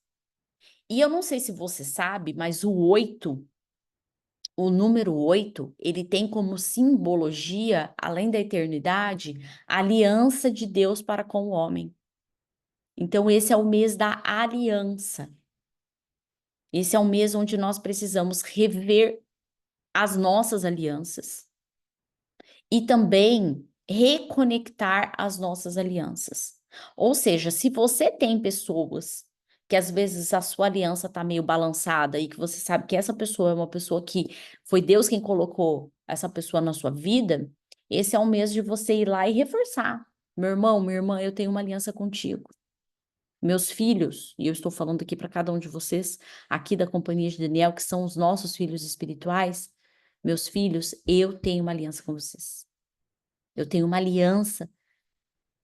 E eu não sei se você sabe, mas o 8, o número 8, ele tem como simbologia, além da eternidade, a aliança de Deus para com o homem. Então, esse é o mês da aliança. Esse é um mês onde nós precisamos rever as nossas alianças e também reconectar as nossas alianças. Ou seja, se você tem pessoas que às vezes a sua aliança está meio balançada e que você sabe que essa pessoa é uma pessoa que foi Deus quem colocou essa pessoa na sua vida, esse é um mês de você ir lá e reforçar. Meu irmão, minha irmã, eu tenho uma aliança contigo. Meus filhos, e eu estou falando aqui para cada um de vocês, aqui da Companhia de Daniel, que são os nossos filhos espirituais, meus filhos, eu tenho uma aliança com vocês. Eu tenho uma aliança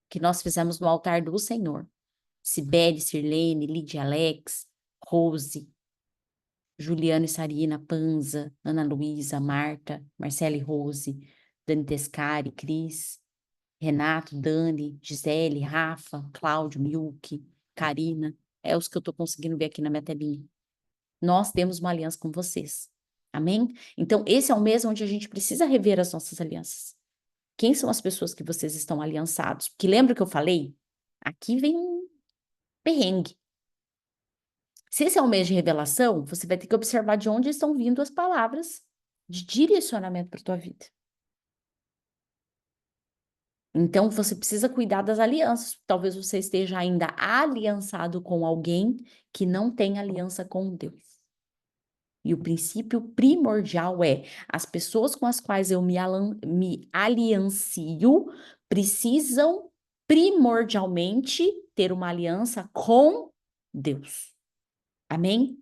que nós fizemos no altar do Senhor. Sibeli, Sirlene, Lídia Alex, Rose, Juliana e Sarina, Panza, Ana Luísa, Marta, Marcele Rose, Dani Tescari, Cris, Renato, Dani, Gisele, Rafa, Cláudio, Milke, Karina, é os que eu estou conseguindo ver aqui na minha telinha. Nós temos uma aliança com vocês. Amém? Então, esse é o mês onde a gente precisa rever as nossas alianças. Quem são as pessoas que vocês estão aliançados? Porque lembra que eu falei? Aqui vem um perrengue. Se esse é um mês de revelação, você vai ter que observar de onde estão vindo as palavras de direcionamento para a tua vida. Então, você precisa cuidar das alianças. Talvez você esteja ainda aliançado com alguém que não tem aliança com Deus. E o princípio primordial é: as pessoas com as quais eu me aliancio precisam primordialmente ter uma aliança com Deus. Amém?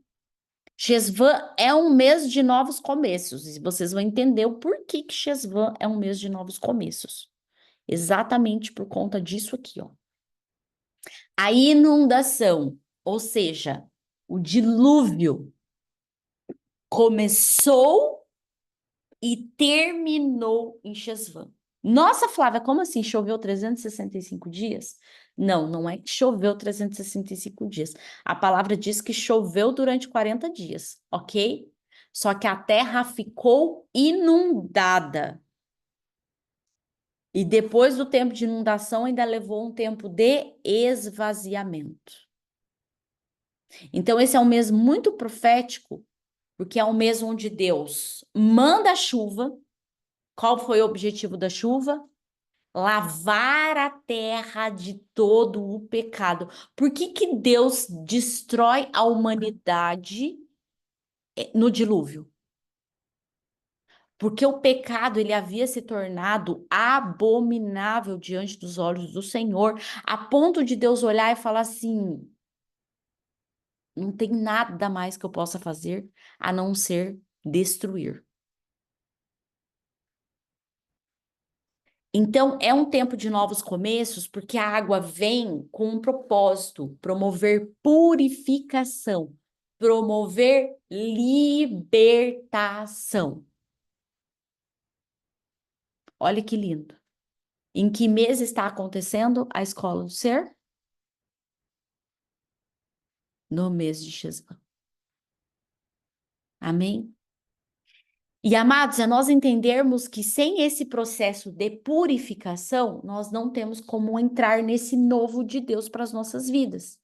Shesvan é um mês de novos começos. E vocês vão entender o porquê que Shesvan é um mês de novos começos. Exatamente por conta disso aqui, ó. A inundação, ou seja, o dilúvio, começou e terminou em Chesvan. Nossa, Flávia, como assim? Choveu 365 dias? Não, não é que choveu 365 dias. A palavra diz que choveu durante 40 dias, ok? Só que a terra ficou inundada. E depois do tempo de inundação, ainda levou um tempo de esvaziamento. Então, esse é um mês muito profético, porque é um mês onde Deus manda a chuva. Qual foi o objetivo da chuva? Lavar a terra de todo o pecado. Por que que Deus destrói a humanidade no dilúvio? Porque o pecado ele havia se tornado abominável diante dos olhos do Senhor, a ponto de Deus olhar e falar assim: não tem nada mais que eu possa fazer a não ser destruir. Então, é um tempo de novos começos, porque a água vem com um propósito: promover purificação, promover libertação. Olha que lindo. Em que mês está acontecendo a escola do ser? No mês de Chesvan. Amém? E, amados, é nós entendermos que sem esse processo de purificação, nós não temos como entrar nesse novo de Deus para as nossas vidas.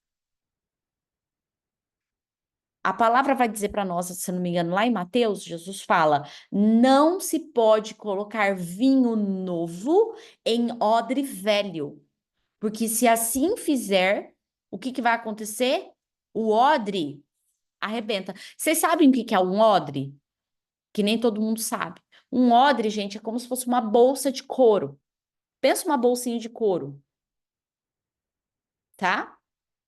A palavra vai dizer para nós, se não me engano, lá em Mateus, Jesus fala: não se pode colocar vinho novo em odre velho, porque se assim fizer, o que que vai acontecer? O odre arrebenta. Vocês sabem o que que é um odre? Que nem todo mundo sabe. Um odre, gente, é como se fosse uma bolsa de couro. Pensa uma bolsinha de couro, tá?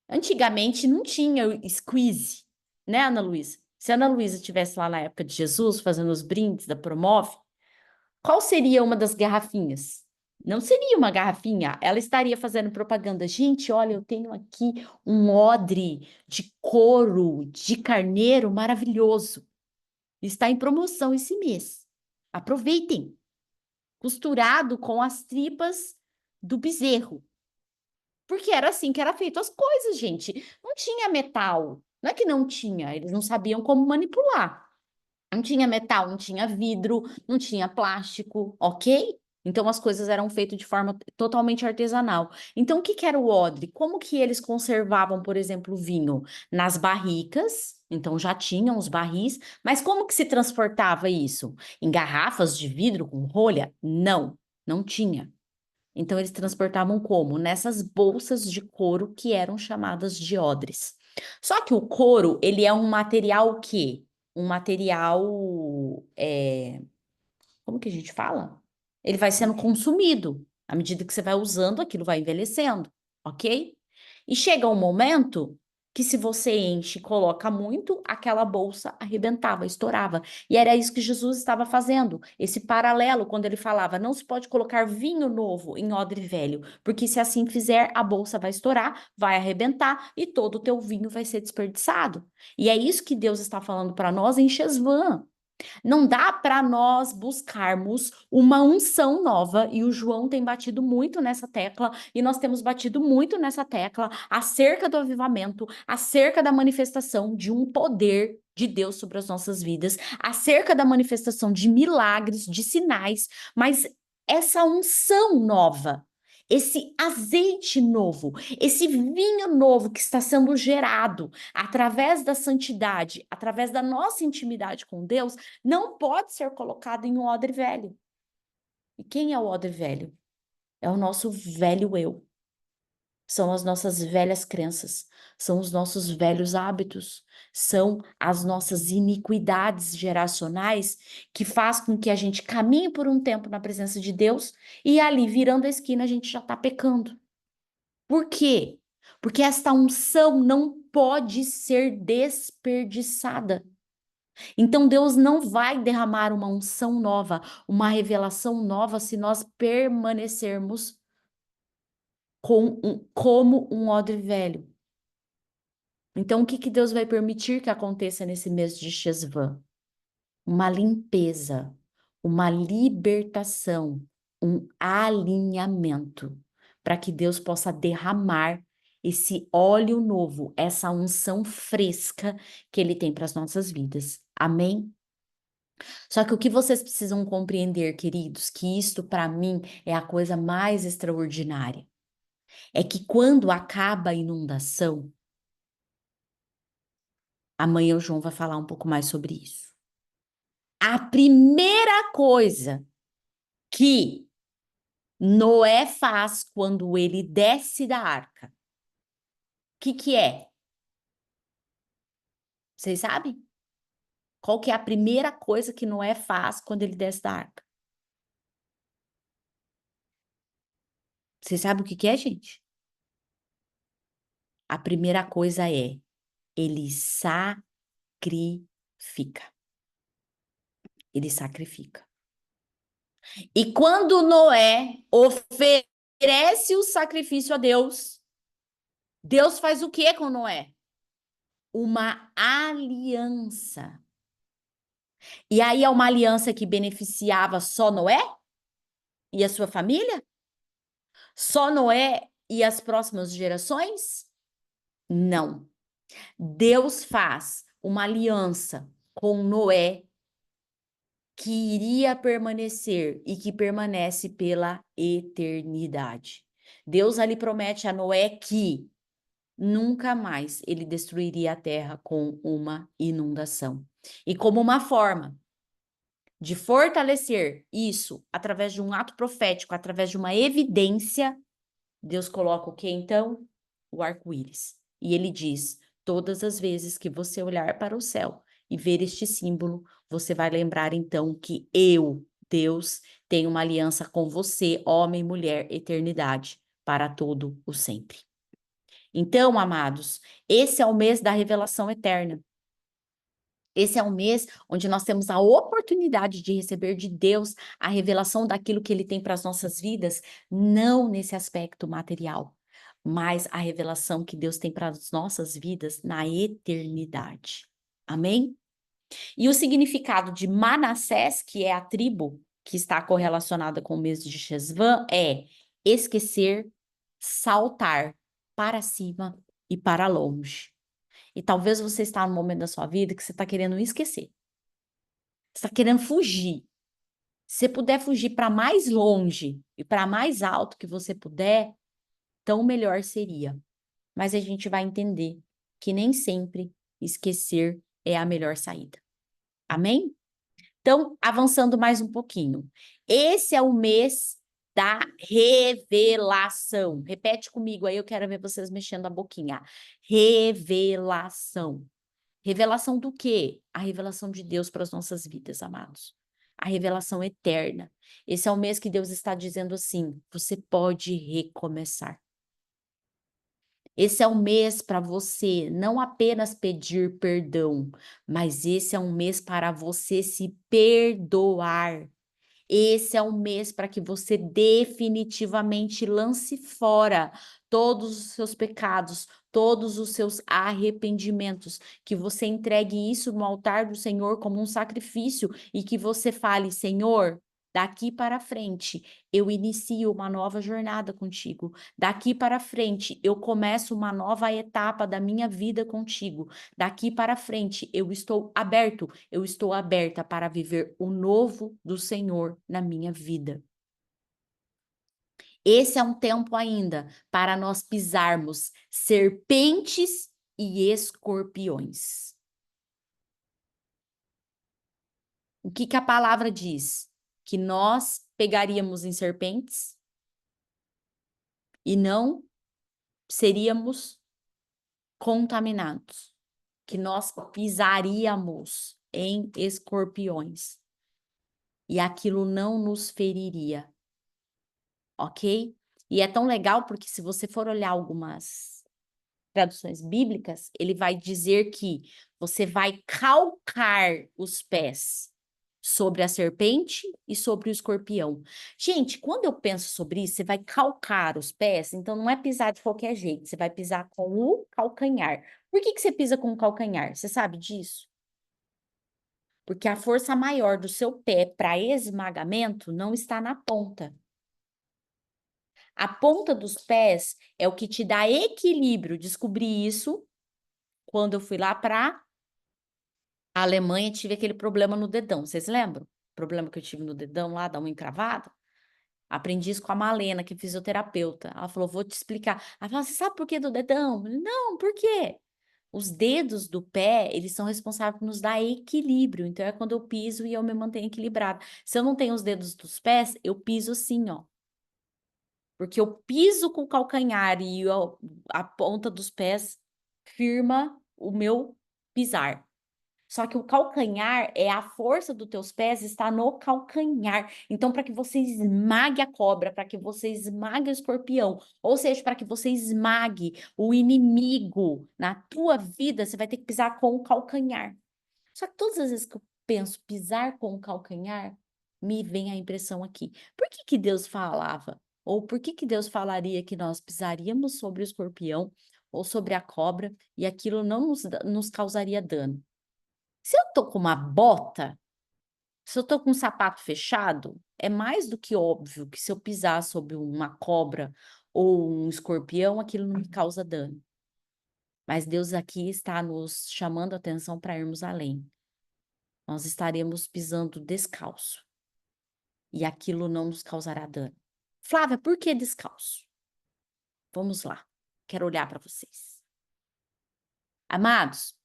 Antigamente não tinha o squeeze, né, Ana Luísa? Se a Ana Luísa estivesse lá na época de Jesus, fazendo os brindes da Promove, qual seria uma das garrafinhas? Não seria uma garrafinha, ela estaria fazendo propaganda. Gente, olha, eu tenho aqui um odre de couro, de carneiro maravilhoso. Está em promoção esse mês. Aproveitem. Costurado com as tripas do bezerro. Porque era assim que era feito as coisas, gente. Não tinha metal. Não é que não tinha, eles não sabiam como manipular. Não tinha metal, não tinha vidro, não tinha plástico, ok? Então as coisas eram feitas de forma totalmente artesanal. Então o que que era o odre? Como que eles conservavam, por exemplo, o vinho? Nas barricas, então já tinham os barris, mas como que se transportava isso? Em garrafas de vidro com rolha? Não, não tinha. Então eles transportavam como? Nessas bolsas de couro que eram chamadas de odres. Só que o couro, ele é um material o quê? Um material, como que a gente fala? Ele vai sendo consumido. À medida que você vai usando, aquilo vai envelhecendo, ok? E chega um momento que se você enche e coloca muito, aquela bolsa arrebentava, estourava. E era isso que Jesus estava fazendo. Esse paralelo, quando ele falava, não se pode colocar vinho novo em odre velho, porque se assim fizer, a bolsa vai estourar, vai arrebentar e todo o teu vinho vai ser desperdiçado. E é isso que Deus está falando para nós em Chesvan. Não dá para nós buscarmos uma unção nova, e o João tem batido muito nessa tecla, e nós temos batido muito nessa tecla acerca do avivamento, acerca da manifestação de um poder de Deus sobre as nossas vidas, acerca da manifestação de milagres, de sinais, mas essa unção nova, esse azeite novo, esse vinho novo que está sendo gerado através da santidade, através da nossa intimidade com Deus, não pode ser colocado em um odre velho. E quem é o odre velho? É o nosso velho eu. São as nossas velhas crenças, são os nossos velhos hábitos, são as nossas iniquidades geracionais que faz com que a gente caminhe por um tempo na presença de Deus e ali, virando a esquina, a gente já está pecando. Por quê? Porque esta unção não pode ser desperdiçada. Então Deus não vai derramar uma unção nova, uma revelação nova, se nós permanecermos como um odre velho. Então, o que Deus vai permitir que aconteça nesse mês de Shesvan? Uma limpeza, uma libertação, um alinhamento, para que Deus possa derramar esse óleo novo, essa unção fresca que Ele tem para as nossas vidas. Amém? Só que o que vocês precisam compreender, queridos, que isto para mim é a coisa mais extraordinária, é que quando acaba a inundação, amanhã o João vai falar um pouco mais sobre isso. A primeira coisa que Noé faz quando ele desce da arca, o que é? Vocês sabem? Qual que é a primeira coisa que Noé faz quando ele desce da arca? Vocês sabem o que é, gente? A primeira coisa é, ele sacrifica. Ele sacrifica. E quando Noé oferece o sacrifício a Deus, Deus faz o que com Noé? Uma aliança. E aí é uma aliança que beneficiava só Noé e a sua família? Só Noé e as próximas gerações? Não. Deus faz uma aliança com Noé que iria permanecer e que permanece pela eternidade. Deus ali promete a Noé que nunca mais ele destruiria a terra com uma inundação. E como uma forma de fortalecer isso através de um ato profético, através de uma evidência, Deus coloca o que então? O arco-íris. E ele diz: todas as vezes que você olhar para o céu e ver este símbolo, você vai lembrar então que eu, Deus, tenho uma aliança com você, homem, mulher, eternidade, para todo o sempre. Então, amados, esse é o mês da revelação eterna. Esse é um mês onde nós temos a oportunidade de receber de Deus a revelação daquilo que Ele tem para as nossas vidas, não nesse aspecto material, mas a revelação que Deus tem para as nossas vidas na eternidade. Amém? E o significado de Manassés, que é a tribo que está correlacionada com o mês de Shesvan, é esquecer, saltar para cima e para longe. E talvez você está num momento da sua vida que você está querendo esquecer. Você está querendo fugir. Se você puder fugir para mais longe e para mais alto que você puder, tão melhor seria. Mas a gente vai entender que nem sempre esquecer é a melhor saída. Amém? Então, avançando mais um pouquinho. Esse é o mês da revelação. Repete comigo aí, eu quero ver vocês mexendo a boquinha. Revelação. Revelação do quê? A revelação de Deus para as nossas vidas, amados. A revelação eterna. Esse é o mês que Deus está dizendo assim, você pode recomeçar. Esse é um mês para você não apenas pedir perdão, mas esse é um mês para você se perdoar. Esse é um mês para que você definitivamente lance fora todos os seus pecados, todos os seus arrependimentos, que você entregue isso no altar do Senhor como um sacrifício e que você fale, Senhor, daqui para frente eu inicio uma nova jornada contigo. Daqui para frente eu começo uma nova etapa da minha vida contigo. Daqui para frente eu estou aberto, eu estou aberta para viver o novo do Senhor na minha vida. Esse é um tempo ainda para nós pisarmos serpentes e escorpiões. O que a palavra diz? Que nós pegaríamos em serpentes e não seríamos contaminados. Que nós pisaríamos em escorpiões e aquilo não nos feriria. Ok? E é tão legal porque se você for olhar algumas traduções bíblicas, ele vai dizer que você vai calcar os pés sobre a serpente e sobre o escorpião. Gente, quando eu penso sobre isso, você vai calcar os pés, então não é pisar de qualquer jeito, você vai pisar com o calcanhar. Por que você pisa com o calcanhar? Você sabe disso? Porque a força maior do seu pé para esmagamento não está na ponta. A ponta dos pés é o que te dá equilíbrio. Descobri isso quando eu fui lá para a Alemanha, tive aquele problema no dedão. Vocês lembram? O problema que eu tive no dedão lá, da unha encravada? Aprendi isso com a Malena, que é fisioterapeuta. Ela falou, vou te explicar. Ela falou, você sabe por que do dedão? Eu falei, não, por quê? Os dedos do pé, eles são responsáveis por nos dar equilíbrio. Então, é quando eu piso e eu me mantenho equilibrada. Se eu não tenho os dedos dos pés, eu piso assim, ó. Porque eu piso com o calcanhar e a ponta dos pés firma o meu pisar. Só que o calcanhar é a força dos teus pés está no calcanhar. Então, para que você esmague a cobra, para que você esmague o escorpião, ou seja, para que você esmague o inimigo na tua vida, você vai ter que pisar com o calcanhar. Só que todas as vezes que eu penso pisar com o calcanhar, me vem a impressão aqui. Por que Deus falava? Ou por que Deus falaria que nós pisaríamos sobre o escorpião ou sobre a cobra e aquilo não nos causaria dano? Se eu tô com uma bota, se eu tô com um sapato fechado, é mais do que óbvio que se eu pisar sobre uma cobra ou um escorpião, aquilo não me causa dano. Mas Deus aqui está nos chamando a atenção para irmos além. Nós estaremos pisando descalço. E aquilo não nos causará dano. Flávia, por que descalço? Vamos lá. Quero olhar para vocês. Amados,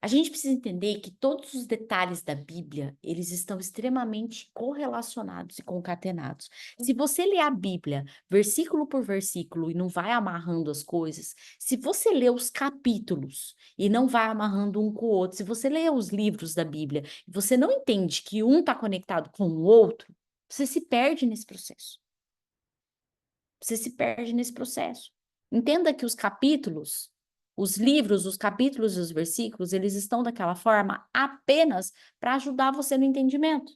a gente precisa entender que todos os detalhes da Bíblia, eles estão extremamente correlacionados e concatenados. Se você ler a Bíblia, versículo por versículo, e não vai amarrando as coisas, se você ler os capítulos e não vai amarrando um com o outro, se você ler os livros da Bíblia e você não entende que um está conectado com o outro, você se perde nesse processo. Você se perde nesse processo. Entenda que os capítulos, os livros, os capítulos e os versículos, eles estão daquela forma apenas para ajudar você no entendimento.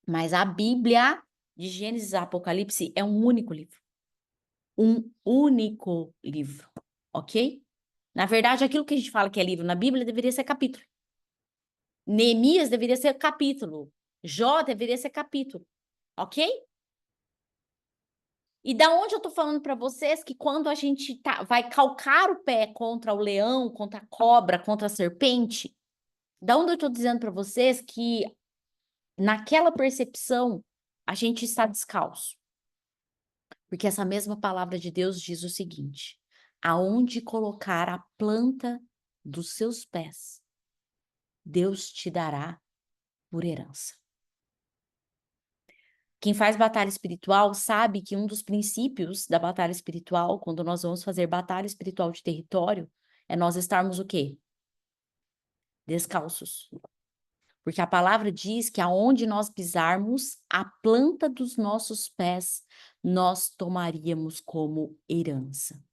Mas a Bíblia, de Gênesis a Apocalipse, é um único livro. Um único livro, ok? Na verdade, aquilo que a gente fala que é livro na Bíblia deveria ser capítulo. Neemias deveria ser capítulo. Jó deveria ser capítulo, ok? E da onde eu tô falando para vocês que quando a gente vai calcar o pé contra o leão, contra a cobra, contra a serpente, da onde eu tô dizendo para vocês que naquela percepção a gente está descalço. Porque essa mesma palavra de Deus diz o seguinte: aonde colocar a planta dos seus pés, Deus te dará por herança. Quem faz batalha espiritual sabe que um dos princípios da batalha espiritual, quando nós vamos fazer batalha espiritual de território, é nós estarmos o quê? Descalços. Porque a palavra diz que aonde nós pisarmos, a planta dos nossos pés, nós tomaríamos como herança.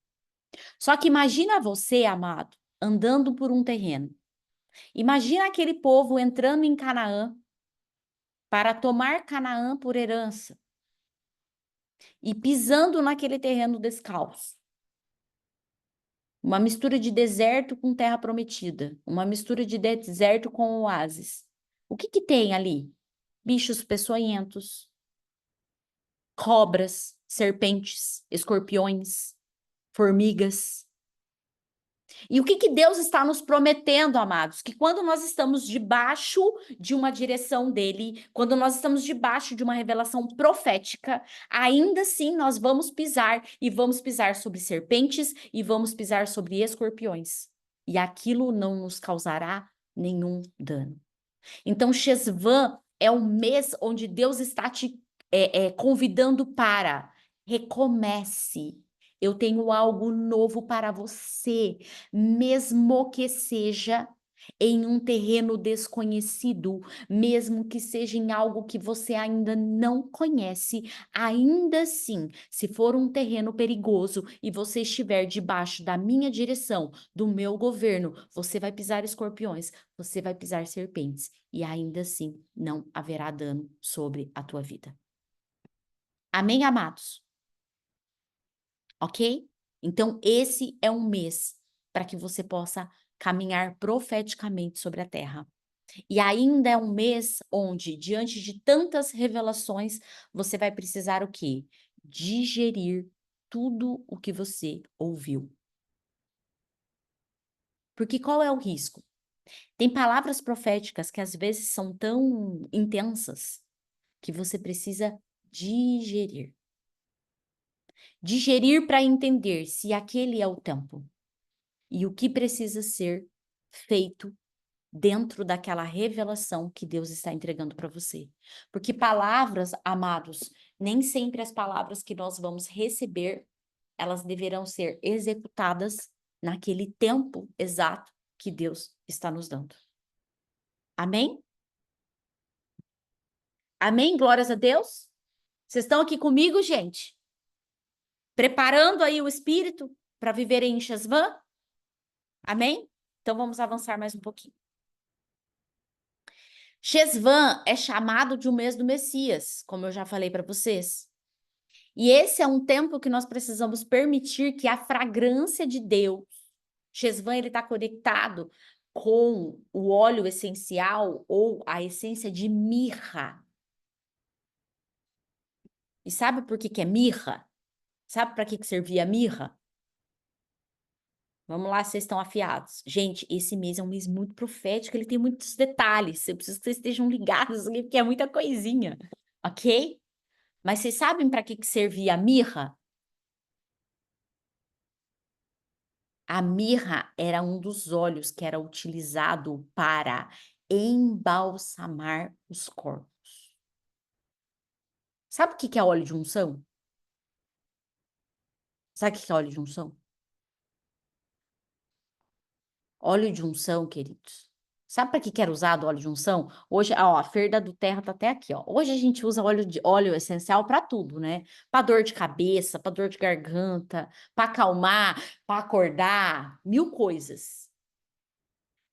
Só que imagina você, amado, andando por um terreno. Imagina aquele povo entrando em Canaã para tomar Canaã por herança. E pisando naquele terreno descalço. Uma mistura de deserto com terra prometida. Uma mistura de deserto com oásis. O que tem ali? Bichos peçonhentos, cobras, serpentes, escorpiões, formigas. E o que Deus está nos prometendo, amados? Que quando nós estamos debaixo de uma direção dele, quando nós estamos debaixo de uma revelação profética, ainda assim nós vamos pisar e vamos pisar sobre serpentes e vamos pisar sobre escorpiões. E aquilo não nos causará nenhum dano. Então, Shesvan é o mês onde Deus está te convidando para recomece. Eu tenho algo novo para você, mesmo que seja em um terreno desconhecido, mesmo que seja em algo que você ainda não conhece, ainda assim, se for um terreno perigoso e você estiver debaixo da minha direção, do meu governo, você vai pisar escorpiões, você vai pisar serpentes, e ainda assim não haverá dano sobre a tua vida. Amém, amados? Ok? Então, esse é um mês para que você possa caminhar profeticamente sobre a terra. E ainda é um mês onde, diante de tantas revelações, você vai precisar o quê? Digerir tudo o que você ouviu. Porque qual é o risco? Tem palavras proféticas que às vezes são tão intensas que você precisa digerir. Digerir para entender se aquele é o tempo e o que precisa ser feito dentro daquela revelação que Deus está entregando para você. Porque palavras, amados, nem sempre as palavras que nós vamos receber, elas deverão ser executadas naquele tempo exato que Deus está nos dando. Amém? Amém? Glórias a Deus? Vocês estão aqui comigo, gente? Preparando aí o espírito para viver em Shesvan? Amém? Então vamos avançar mais um pouquinho. Shesvan é chamado de um mês do Messias, como eu já falei para vocês. E esse é um tempo que nós precisamos permitir que a fragrância de Deus, Shesvan, ele está conectado com o óleo essencial ou a essência de mirra. E sabe por que que é mirra? Sabe para que servia a mirra? Vamos lá, vocês estão afiados. Gente, esse mês é um mês muito profético, ele tem muitos detalhes. Eu preciso que vocês estejam ligados aqui, porque é muita coisinha, ok? Mas vocês sabem para que servia a mirra? A mirra era um dos óleos que era utilizado para embalsamar os corpos. Sabe o que é óleo de unção? Sabe o que é óleo de unção? Óleo de unção, queridos. Sabe para que era usado óleo de unção? Hoje, ó, a Ferda do Terra tá até aqui, ó. Hoje a gente usa óleo essencial para tudo, né? Para dor de cabeça, para dor de garganta, para acalmar, para acordar, mil coisas.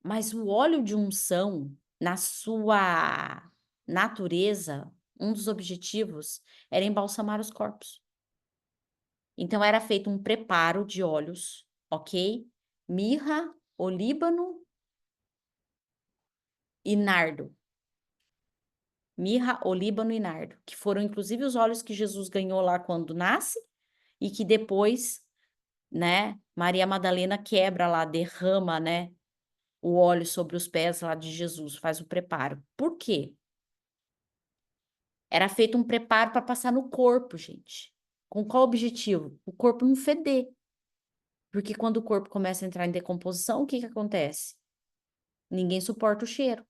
Mas o óleo de unção, na sua natureza, um dos objetivos era embalsamar os corpos. Então era feito um preparo de óleos, ok? Mirra, olíbano e nardo. Mirra, olíbano e nardo, que foram inclusive os óleos que Jesus ganhou lá quando nasce e que depois, né, Maria Madalena quebra lá, derrama, né, o óleo sobre os pés lá de Jesus, faz o preparo. Por quê? Era feito um preparo para passar no corpo, gente. Com qual objetivo? O corpo não feder. Porque quando o corpo começa a entrar em decomposição, o que que acontece? Ninguém suporta o cheiro.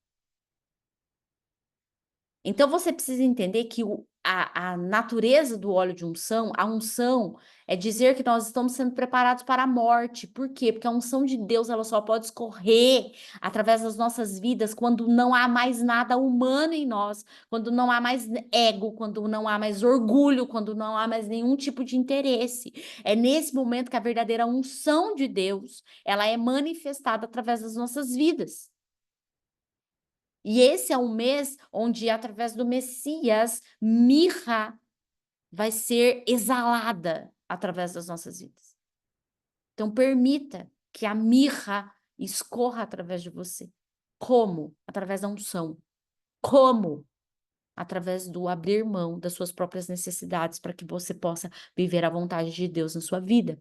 Então, você precisa entender que a natureza do óleo de unção, a unção é dizer que nós estamos sendo preparados para a morte. Por quê? Porque a unção de Deus ela só pode escorrer através das nossas vidas quando não há mais nada humano em nós, quando não há mais ego, quando não há mais orgulho, quando não há mais nenhum tipo de interesse. É nesse momento que a verdadeira unção de Deus ela é manifestada através das nossas vidas. E esse é um mês onde, através do Messias, mirra vai ser exalada através das nossas vidas. Então, permita que a mirra escorra através de você. Como? Através da unção. Como? Através do abrir mão das suas próprias necessidades para que você possa viver a vontade de Deus na sua vida.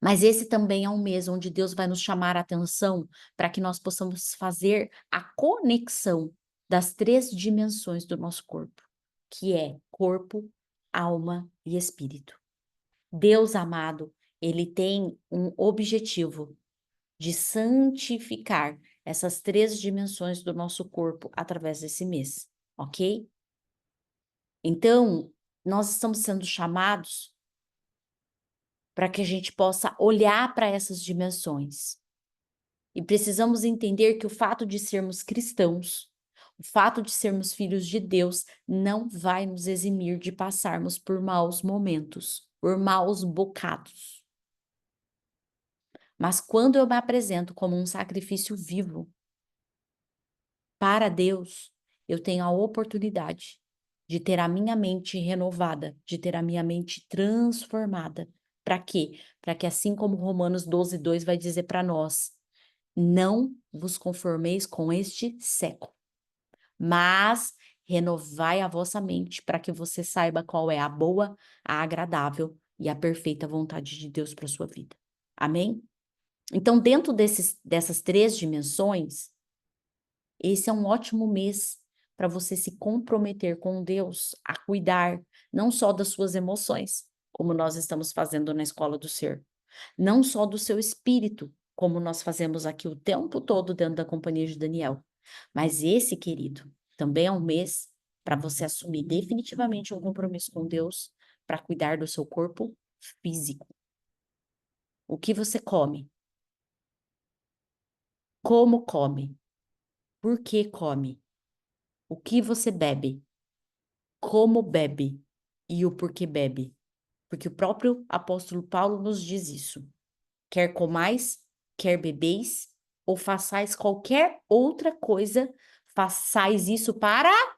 Mas esse também é um mês onde Deus vai nos chamar a atenção para que nós possamos fazer a conexão das 3 dimensões do nosso corpo, que é corpo, alma e espírito. Deus amado, ele tem um objetivo de santificar essas 3 dimensões do nosso corpo através desse mês, ok? Então, nós estamos sendo chamados para que a gente possa olhar para essas dimensões E precisamos entender que o fato de sermos cristãos, o fato de sermos filhos de Deus, não vai nos eximir de passarmos por maus momentos, por maus bocados. Mas quando eu me apresento como um sacrifício vivo para Deus, eu tenho a oportunidade de ter a minha mente renovada, de ter a minha mente transformada. Para quê? Para que assim como Romanos 12:2 vai dizer para nós, não vos conformeis com este século, mas renovai a vossa mente para que você saiba qual é a boa, a agradável e a perfeita vontade de Deus para sua vida. Amém? Então, dentro dessas 3 dimensões, esse é um ótimo mês para você se comprometer com Deus a cuidar não só das suas emoções, como nós estamos fazendo na Escola do Ser, não só do seu espírito, como nós fazemos aqui o tempo todo dentro da companhia de Daniel, mas esse, querido, também é um mês para você assumir definitivamente um compromisso com Deus para cuidar do seu corpo físico. O que você come? Como come? Por que come? O que você bebe? Como bebe? E o porquê bebe? Porque o próprio apóstolo Paulo nos diz isso. Quer comais, quer bebeis, ou façais qualquer outra coisa, façais isso para a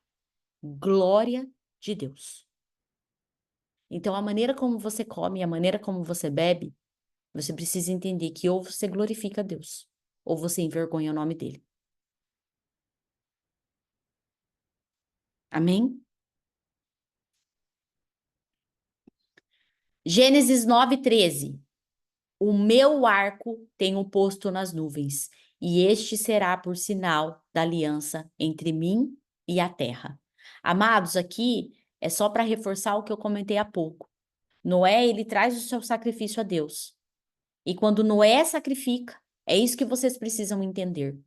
glória de Deus. Então, a maneira como você come, a maneira como você bebe, você precisa entender que ou você glorifica a Deus, ou você envergonha o nome dele. Amém? Gênesis 9:13. O meu arco tenho posto nas nuvens, e este será por sinal da aliança entre mim e a terra. Amados, aqui é só para reforçar o que eu comentei há pouco. Noé, ele traz o seu sacrifício a Deus. E quando Noé sacrifica, é isso que vocês precisam entender.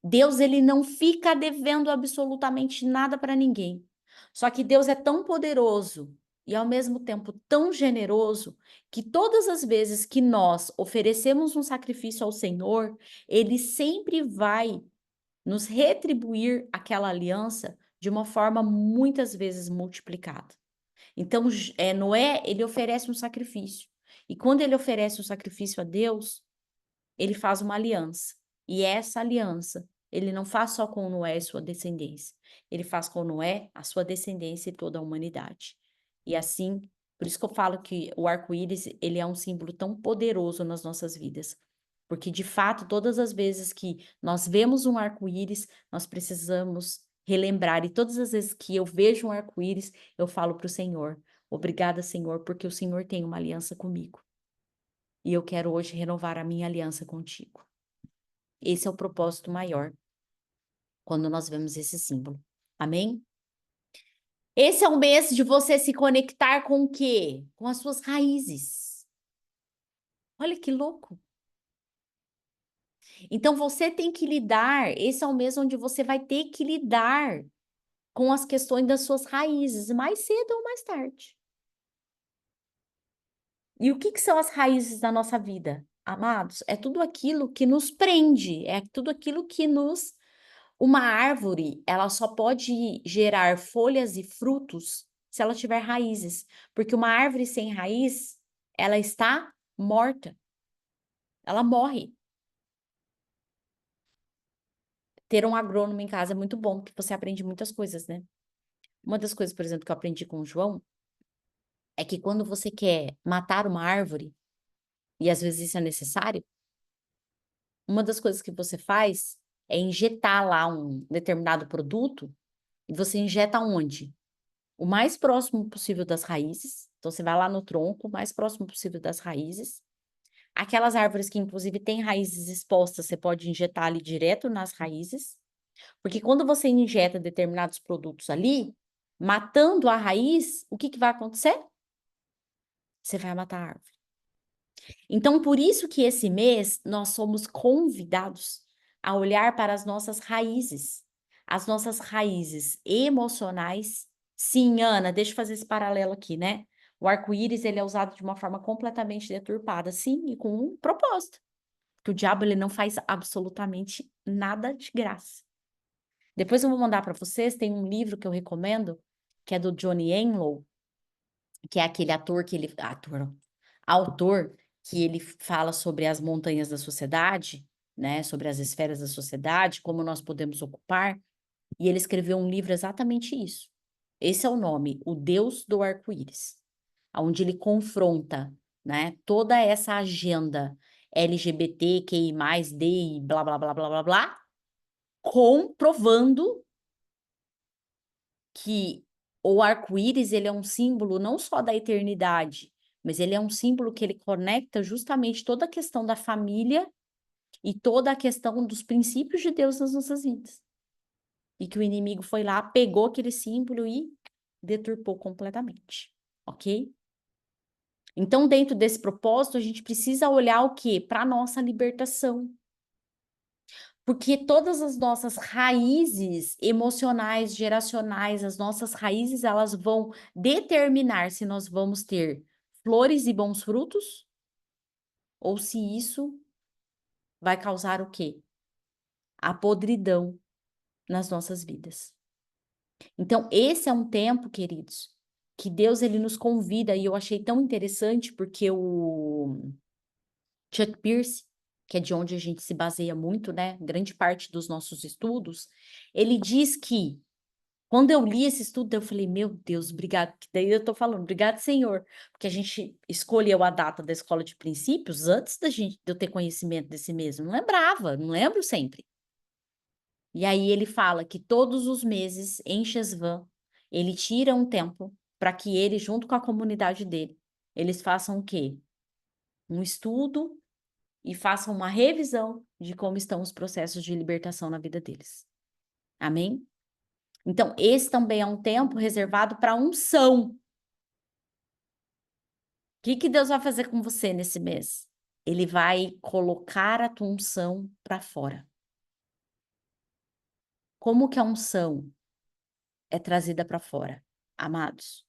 Deus, ele não fica devendo absolutamente nada para ninguém. Só que Deus é tão poderoso e ao mesmo tempo tão generoso que todas as vezes que nós oferecemos um sacrifício ao Senhor, ele sempre vai nos retribuir aquela aliança de uma forma muitas vezes multiplicada. Então, Noé, ele oferece um sacrifício. E quando ele oferece um sacrifício a Deus, ele faz uma aliança. E essa aliança, ele não faz só com Noé e sua descendência. Ele faz com Noé, a sua descendência e toda a humanidade. E assim, por isso que eu falo que o arco-íris, ele é um símbolo tão poderoso nas nossas vidas. Porque, de fato, todas as vezes que nós vemos um arco-íris, nós precisamos relembrar. E todas as vezes que eu vejo um arco-íris, eu falo para o Senhor, obrigada, Senhor, porque o Senhor tem uma aliança comigo. E eu quero hoje renovar a minha aliança contigo. Esse é o propósito maior quando nós vemos esse símbolo. Amém? Esse é o mês de você se conectar com o quê? Com as suas raízes. Olha que louco. Então você tem que lidar, esse é o mês onde você vai ter que lidar com as questões das suas raízes, mais cedo ou mais tarde. E o que são as raízes da nossa vida, amados? É tudo aquilo que nos prende, é tudo aquilo que nos... Uma árvore, ela só pode gerar folhas e frutos se ela tiver raízes, porque uma árvore sem raiz, ela está morta. Ela morre. Ter um agrônomo em casa é muito bom, porque você aprende muitas coisas, né? Uma das coisas, por exemplo, que eu aprendi com o João, é que quando você quer matar uma árvore, e às vezes isso é necessário, uma das coisas que você faz é injetar lá um determinado produto, e você injeta onde? O mais próximo possível das raízes. Então, você vai lá no tronco, o mais próximo possível das raízes. Aquelas árvores que, inclusive, têm raízes expostas, você pode injetar ali direto nas raízes. Porque quando você injeta determinados produtos ali, matando a raiz, o que vai acontecer? Você vai matar a árvore. Então, por isso que esse mês nós somos convidados a olhar para as nossas raízes emocionais. Sim, Ana, deixa eu fazer esse paralelo aqui, né? O arco-íris, ele é usado de uma forma completamente deturpada, sim, e com um propósito. Porque o diabo, ele não faz absolutamente nada de graça. Depois eu vou mandar para vocês, tem um livro que eu recomendo, que é do Johnny Enlow, que é aquele autor que ele fala sobre as montanhas da sociedade, né, sobre as esferas da sociedade, como nós podemos ocupar, e ele escreveu um livro exatamente isso. Esse é o nome, O Deus do Arco-Íris, onde ele confronta, né, toda essa agenda LGBTQI+, D, blá, blá, blá, blá, blá, blá, comprovando que o arco-íris, ele é um símbolo não só da eternidade, mas ele é um símbolo que ele conecta justamente toda a questão da família e toda a questão dos princípios de Deus nas nossas vidas. E que o inimigo foi lá, pegou aquele símbolo e deturpou completamente, ok? Então, dentro desse propósito, a gente precisa olhar o quê? Para a nossa libertação. Porque todas as nossas raízes emocionais, geracionais, as nossas raízes, elas vão determinar se nós vamos ter flores e bons frutos, ou se isso vai causar o quê? A podridão nas nossas vidas. Então, esse é um tempo, queridos, que Deus, ele nos convida, e eu achei tão interessante, porque o Chuck Pierce, que é de onde a gente se baseia muito, né? Grande parte dos nossos estudos, ele diz que, quando eu li esse estudo, eu falei, meu Deus, obrigado, que daí eu tô falando, obrigado, Senhor, porque a gente escolheu a data da escola de princípios antes de eu ter conhecimento desse mesmo, não lembrava, não lembro sempre. E aí ele fala que todos os meses, em Shesvan, ele tira um tempo para que ele, junto com a comunidade dele, eles façam o quê? Um estudo e façam uma revisão de como estão os processos de libertação na vida deles. Amém? Então, esse também é um tempo reservado para unção. O que Deus vai fazer com você nesse mês? Ele vai colocar a tua unção para fora. Como que a unção é trazida para fora? Amados,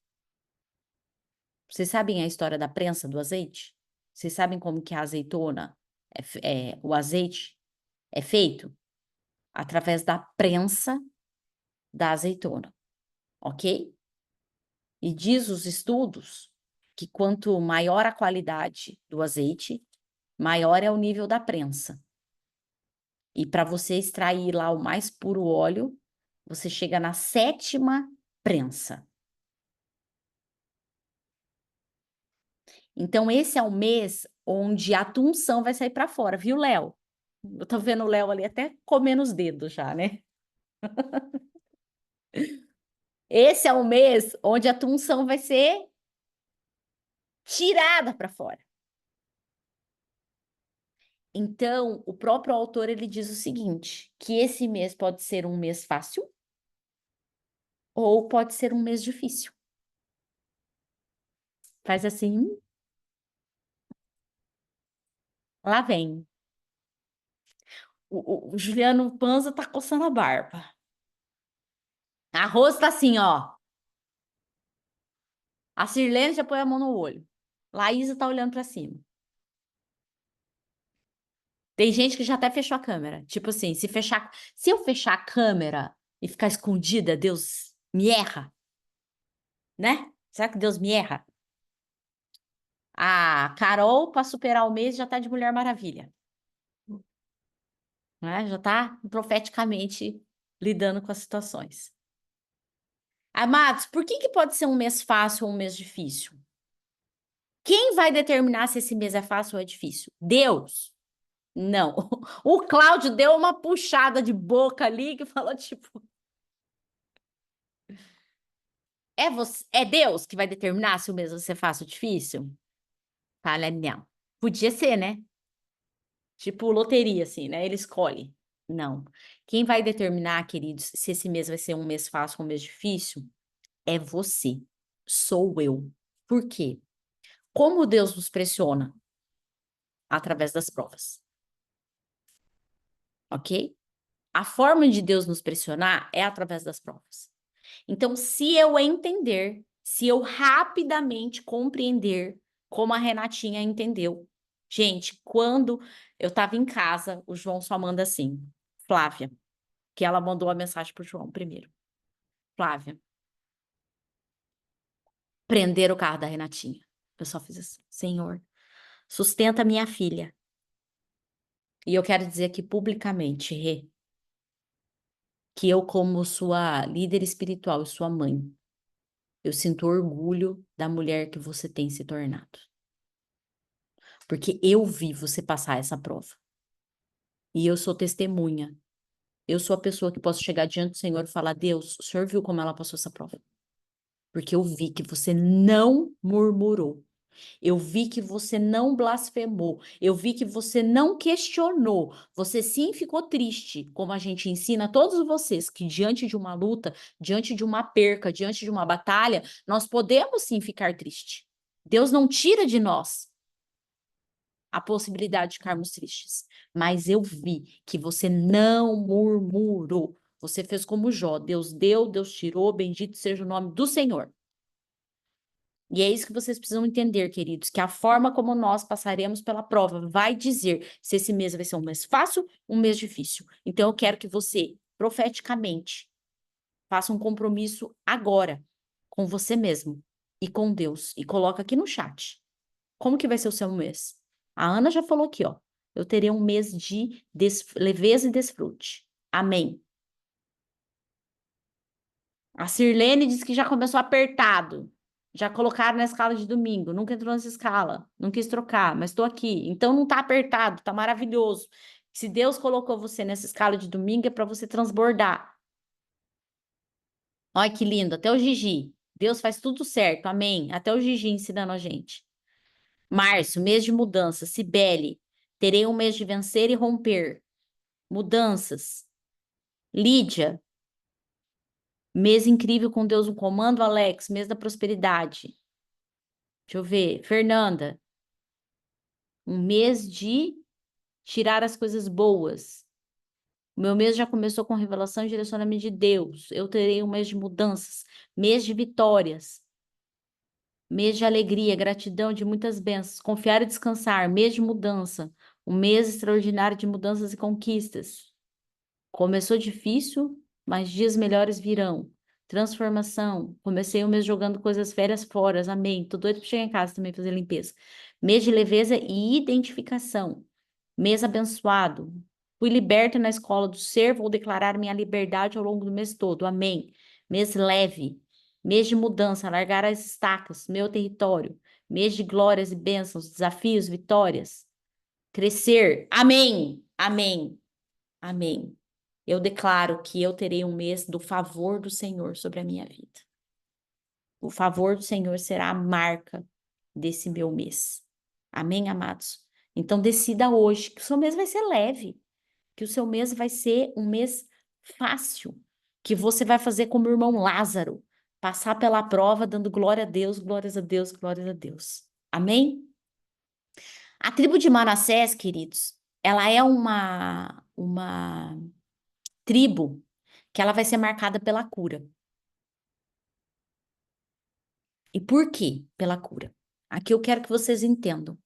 vocês sabem a história da prensa do azeite? Vocês sabem como que a azeitona, o azeite é feito? Através da prensa da azeitona, ok? E diz os estudos que quanto maior a qualidade do azeite, maior é o nível da prensa. E para você extrair lá o mais puro óleo, você chega na 7ª prensa. Então, esse é o mês onde a tua unção vai sair para fora, viu, Léo? Eu tô vendo o Léo ali até comendo os dedos já, né? Esse é o mês onde a tua unção vai ser tirada para fora. Então, o próprio autor, ele diz o seguinte, que esse mês pode ser um mês fácil ou pode ser um mês difícil. Faz assim, lá vem. O Juliano Panza tá coçando a barba. A Rose tá assim, ó. A Sirlene já põe a mão no olho. Laísa tá olhando para cima. Tem gente que já até fechou a câmera. Tipo assim, se eu fechar a câmera e ficar escondida, Deus me erra? Né? Será que Deus me erra? A Carol, para superar o mês, já tá de Mulher Maravilha. Né? Já tá profeticamente lidando com as situações. Amados, por que pode ser um mês fácil ou um mês difícil? Quem vai determinar se esse mês é fácil ou é difícil? Deus. Não. O Cláudio deu uma puxada de boca ali que falou tipo, é Deus que vai determinar se o mês vai ser fácil ou difícil? Fala, não. Podia ser, né? Tipo loteria, assim, né? Ele escolhe. Não. Quem vai determinar, queridos, se esse mês vai ser um mês fácil ou um mês difícil, é você. Sou eu. Por quê? Como Deus nos pressiona? Através das provas. Ok? A forma de Deus nos pressionar é através das provas. Então, se eu entender, se eu rapidamente compreender, como a Renatinha entendeu, Gente, quando eu estava em casa, o João só manda assim, Flávia, que ela mandou a mensagem pro João primeiro. Flávia, prender o carro da Renatinha. Eu só fiz assim, Senhor, sustenta minha filha. E eu quero dizer aqui publicamente, Rê, que eu, como sua líder espiritual e sua mãe, eu sinto orgulho da mulher que você tem se tornado. Porque eu vi você passar essa prova. E eu sou testemunha. Eu sou a pessoa que posso chegar diante do Senhor e falar: Deus, o Senhor viu como ela passou essa prova? Porque eu vi que você não murmurou. Eu vi que você não blasfemou. Eu vi que você não questionou. Você sim ficou triste, como a gente ensina a todos vocês que diante de uma luta, diante de uma perca, diante de uma batalha, nós podemos sim ficar triste. Deus não tira de nós a possibilidade de ficarmos tristes. Mas eu vi que você não murmurou. Você fez como Jó. Deus deu, Deus tirou, bendito seja o nome do Senhor. E é isso que vocês precisam entender, queridos, que a forma como nós passaremos pela prova vai dizer se esse mês vai ser um mês fácil, um mês difícil. Então, eu quero que você, profeticamente, faça um compromisso agora com você mesmo e com Deus. E coloca aqui no chat. Como que vai ser o seu mês? A Ana já falou aqui, ó. Eu terei um mês de leveza e desfrute. Amém. A Sirlene disse que já começou apertado. Já colocaram na escala de domingo. Nunca entrou nessa escala. Não quis trocar, mas estou aqui. Então não está apertado, está maravilhoso. Se Deus colocou você nessa escala de domingo, é para você transbordar. Olha que lindo, até o Gigi. Deus faz tudo certo, amém. Até o Gigi ensinando a gente. Márcio, mês de mudança. Cibele, terei um mês de vencer e romper. Mudanças. Lídia, mês incrível com Deus no comando. Alex, mês da prosperidade. Deixa eu ver. Fernanda, um mês de tirar as coisas boas. O meu mês já começou com revelação e direcionamento de Deus. Eu terei um mês de mudanças, mês de vitórias, mês de alegria, gratidão, de muitas bênçãos. Confiar e descansar, mês de mudança, um mês extraordinário de mudanças e conquistas. Começou difícil, mas dias melhores virão. Transformação. Comecei o mês jogando coisas férias fora. Amém. Tô doido para chegar em casa também fazer limpeza. Mês de leveza e identificação. Mês abençoado. Fui liberta na escola do ser, vou declarar minha liberdade ao longo do mês todo. Amém. Mês leve. Mês de mudança, largar as estacas, meu território. Mês de glórias e bênçãos, desafios, vitórias. Crescer. Amém. Amém. Amém. Eu declaro que eu terei um mês do favor do Senhor sobre a minha vida. O favor do Senhor será a marca desse meu mês. Amém, amados? Então, decida hoje que o seu mês vai ser leve, que o seu mês vai ser um mês fácil, que você vai fazer como o irmão Lázaro, passar pela prova dando glória a Deus, glórias a Deus, glórias a Deus. Amém? A tribo de Manassés, queridos, ela é uma tribo que ela vai ser marcada pela cura. E por quê pela cura? Aqui eu quero que vocês entendam.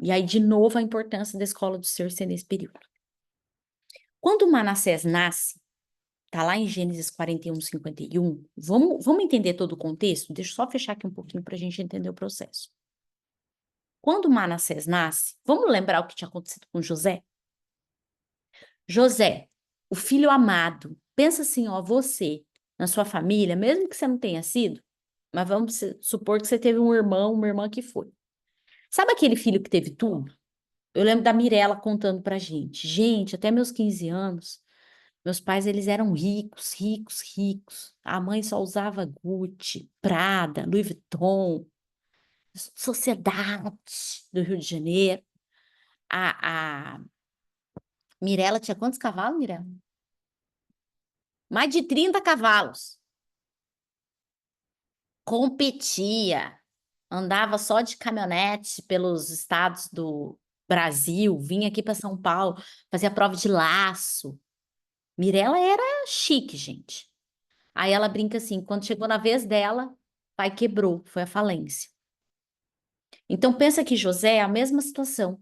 E aí, de novo, a importância da escola do ser ser nesse período. Quando Manassés nasce, tá lá em Gênesis 41, 51, vamos entender todo o contexto? Deixa eu só fechar aqui um pouquinho para a gente entender o processo. Quando Manassés nasce, vamos lembrar o que tinha acontecido com José? José, o filho amado, pensa assim, ó, você, na sua família, mesmo que você não tenha sido, mas vamos supor que você teve um irmão, uma irmã que foi. Sabe aquele filho que teve tudo? Eu lembro da Mirella contando pra gente. Gente, até meus 15 anos, meus pais, eles eram ricos, ricos, ricos. A mãe só usava Gucci, Prada, Louis Vuitton, sociedade do Rio de Janeiro. A Mirella tinha quantos cavalos, Mirella? Mais de 30 cavalos. Competia. Andava só de caminhonete pelos estados do Brasil, vinha aqui para São Paulo, fazia prova de laço. Mirella era chique, gente. Aí ela brinca assim, quando chegou na vez dela, pai quebrou, foi a falência. Então, pensa que José é a mesma situação.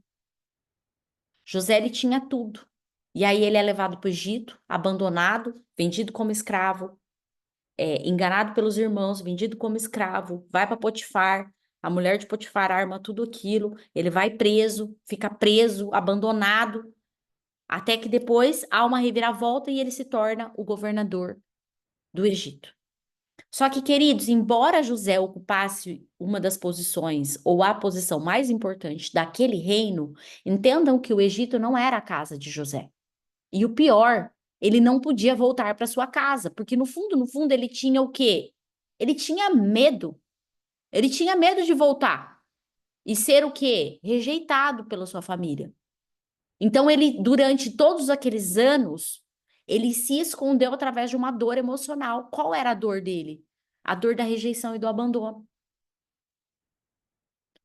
José, ele tinha tudo. E aí ele é levado para o Egito, abandonado, vendido como escravo, enganado pelos irmãos, vendido como escravo, vai para Potifar, a mulher de Potifar arma tudo aquilo, ele vai preso, fica preso, abandonado, até que depois há uma reviravolta e ele se torna o governador do Egito. Só que, queridos, embora José ocupasse uma das posições, ou a posição mais importante daquele reino, entendam que o Egito não era a casa de José. E o pior, ele não podia voltar para sua casa, porque no fundo, ele tinha o quê? Ele tinha medo. Ele tinha medo de voltar e ser o quê? Rejeitado pela sua família. Então, ele, durante todos aqueles anos, ele se escondeu através de uma dor emocional. Qual era a dor dele? A dor da rejeição e do abandono.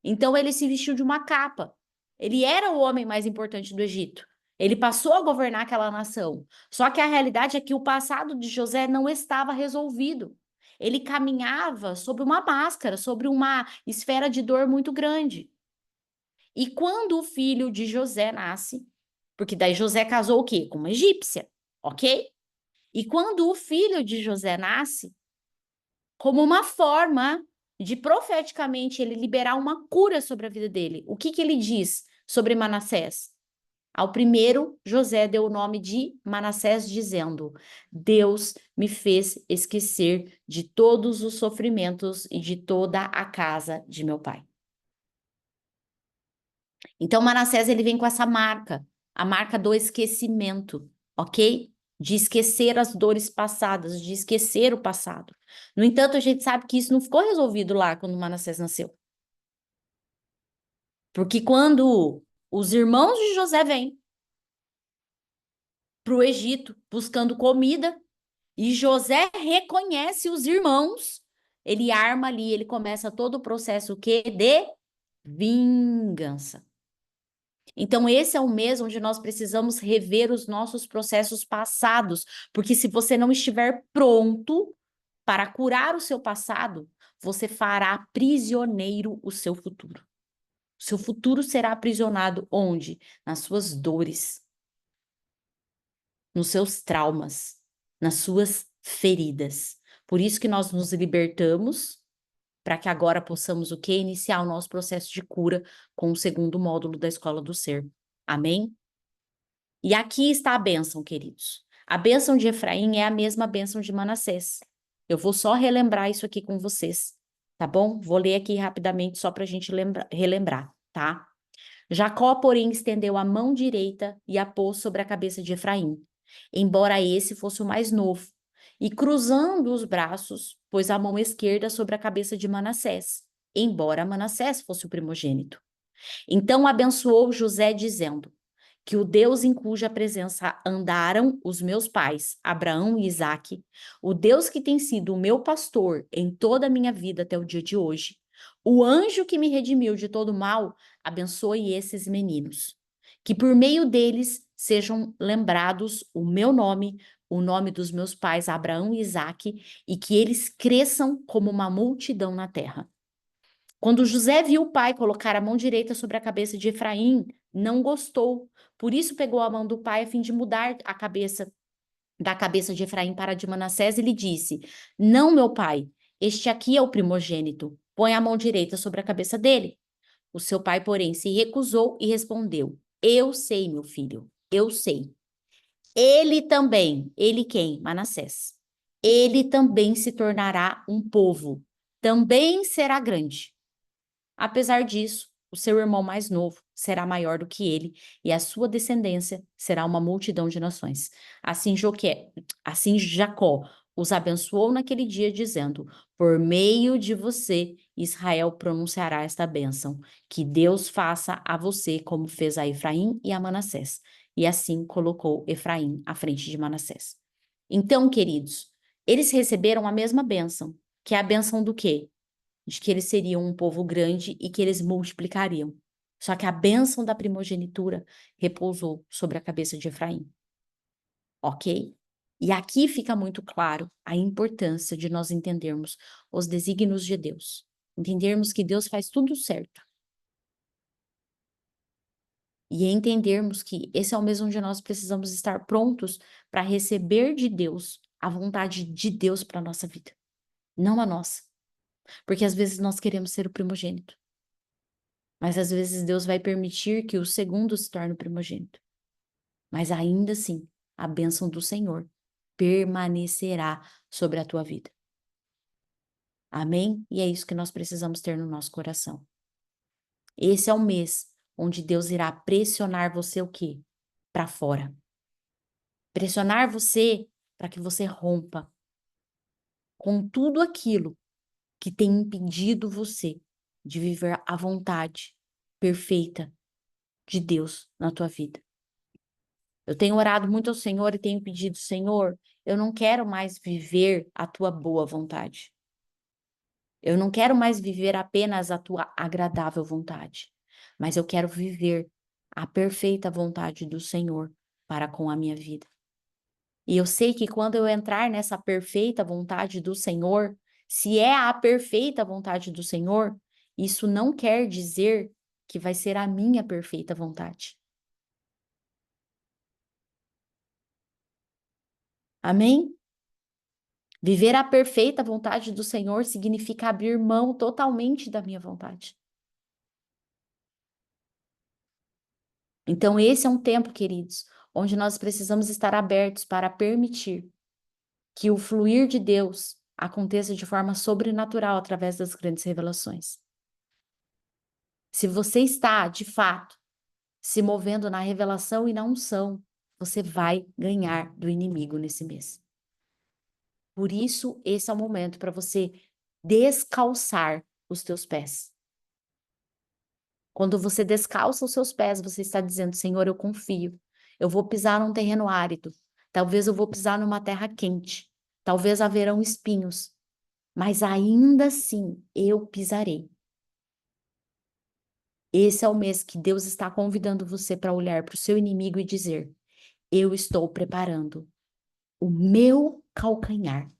Então, ele se vestiu de uma capa. Ele era o homem mais importante do Egito. Ele passou a governar aquela nação. Só que a realidade é que o passado de José não estava resolvido. Ele caminhava sobre uma máscara, sobre uma esfera de dor muito grande. E quando o filho de José nasce, porque daí José casou o quê? Com uma egípcia, ok? E quando o filho de José nasce, como uma forma de profeticamente ele liberar uma cura sobre a vida dele. O que ele diz sobre Manassés? Ao primeiro, José deu o nome de Manassés, dizendo: Deus me fez esquecer de todos os sofrimentos e de toda a casa de meu pai. Então, Manassés, ele vem com essa marca, a marca do esquecimento, ok? De esquecer as dores passadas, de esquecer o passado. No entanto, a gente sabe que isso não ficou resolvido lá quando Manassés nasceu. Porque quando os irmãos de José vêm para o Egito buscando comida, e José reconhece os irmãos, ele arma ali, ele começa todo o processo o quê? De vingança. Então, esse é o mês onde nós precisamos rever os nossos processos passados, porque se você não estiver pronto para curar o seu passado, você fará prisioneiro o seu futuro. O seu futuro será aprisionado onde? Nas suas dores, nos seus traumas, nas suas feridas. Por isso que nós nos libertamos, para que agora possamos o quê? Iniciar o nosso processo de cura com o segundo módulo da Escola do Ser. Amém? E aqui está a bênção, queridos. A bênção de Efraim é a mesma bênção de Manassés. Eu vou só relembrar isso aqui com vocês, tá bom? Vou ler aqui rapidamente só para a gente relembrar, tá? Jacó, porém, estendeu a mão direita e a pôs sobre a cabeça de Efraim, embora esse fosse o mais novo, e cruzando os braços, pôs a mão esquerda sobre a cabeça de Manassés, embora Manassés fosse o primogênito. Então abençoou José, dizendo: que o Deus em cuja presença andaram os meus pais, Abraão e Isaque, o Deus que tem sido o meu pastor em toda a minha vida até o dia de hoje, o anjo que me redimiu de todo mal, abençoe esses meninos. Que por meio deles sejam lembrados o meu nome, o nome dos meus pais, Abraão e Isaque, e que eles cresçam como uma multidão na terra. Quando José viu o pai colocar a mão direita sobre a cabeça de Efraim, não gostou. Por isso pegou a mão do pai a fim de mudar a cabeça da cabeça de Efraim para a de Manassés e lhe disse: Não, meu pai, este aqui é o primogênito. Põe a mão direita sobre a cabeça dele. O seu pai, porém, se recusou e respondeu: Eu sei, meu filho, eu sei. Ele também, ele quem? Manassés. Ele também se tornará um povo, também será grande. Apesar disso, o seu irmão mais novo será maior do que ele, e a sua descendência será uma multidão de nações. Assim Jacó os abençoou naquele dia, dizendo: Por meio de você, Israel pronunciará esta bênção, que Deus faça a você como fez a Efraim e a Manassés. E assim colocou Efraim à frente de Manassés. Então, queridos, eles receberam a mesma bênção, que é a bênção do quê? De que eles seriam um povo grande e que eles multiplicariam. Só que a bênção da primogenitura repousou sobre a cabeça de Efraim. Ok? E aqui fica muito claro a importância de nós entendermos os desígnios de Deus. Entendermos que Deus faz tudo certo. E entendermos que esse é o mês onde nós precisamos estar prontos para receber de Deus a vontade de Deus para a nossa vida, não a nossa. Porque às vezes nós queremos ser o primogênito, mas às vezes Deus vai permitir que o segundo se torne o primogênito. Mas ainda assim, a bênção do Senhor permanecerá sobre a tua vida. Amém? E é isso que nós precisamos ter no nosso coração. Esse é o mês onde Deus irá pressionar você o quê? Para fora. Pressionar você para que você rompa com tudo aquilo que tem impedido você de viver a vontade perfeita de Deus na tua vida. Eu tenho orado muito ao Senhor e tenho pedido, Senhor, eu não quero mais viver a tua boa vontade. Eu não quero mais viver apenas a tua agradável vontade, mas eu quero viver a perfeita vontade do Senhor para com a minha vida. E eu sei que quando eu entrar nessa perfeita vontade do Senhor, se é a perfeita vontade do Senhor, isso não quer dizer que vai ser a minha perfeita vontade. Amém? Viver a perfeita vontade do Senhor significa abrir mão totalmente da minha vontade. Então, esse é um tempo, queridos, onde nós precisamos estar abertos para permitir que o fluir de Deus aconteça de forma sobrenatural através das grandes revelações. Se você está, de fato, se movendo na revelação e na unção, você vai ganhar do inimigo nesse mês. Por isso, esse é o momento para você descalçar os teus pés. Quando você descalça os seus pés, você está dizendo, Senhor, eu confio. Eu vou pisar num terreno árido. Talvez eu vou pisar numa terra quente. Talvez haverão espinhos. Mas ainda assim, eu pisarei. Esse é o mês que Deus está convidando você para olhar para o seu inimigo e dizer, eu estou preparando o meu calcanhar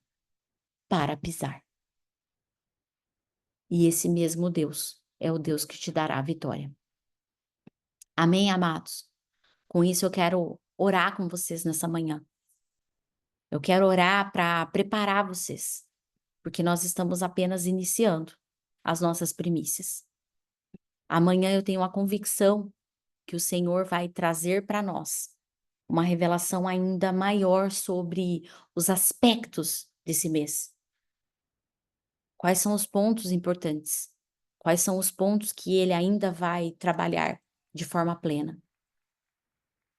para pisar. E esse mesmo Deus é o Deus que te dará a vitória. Amém, amados? Com isso eu quero orar com vocês nessa manhã. Eu quero orar para preparar vocês, porque nós estamos apenas iniciando as nossas primícias. Amanhã eu tenho a convicção que o Senhor vai trazer para nós uma revelação ainda maior sobre os aspectos desse mês. Quais são os pontos importantes? Quais são os pontos que ele ainda vai trabalhar de forma plena?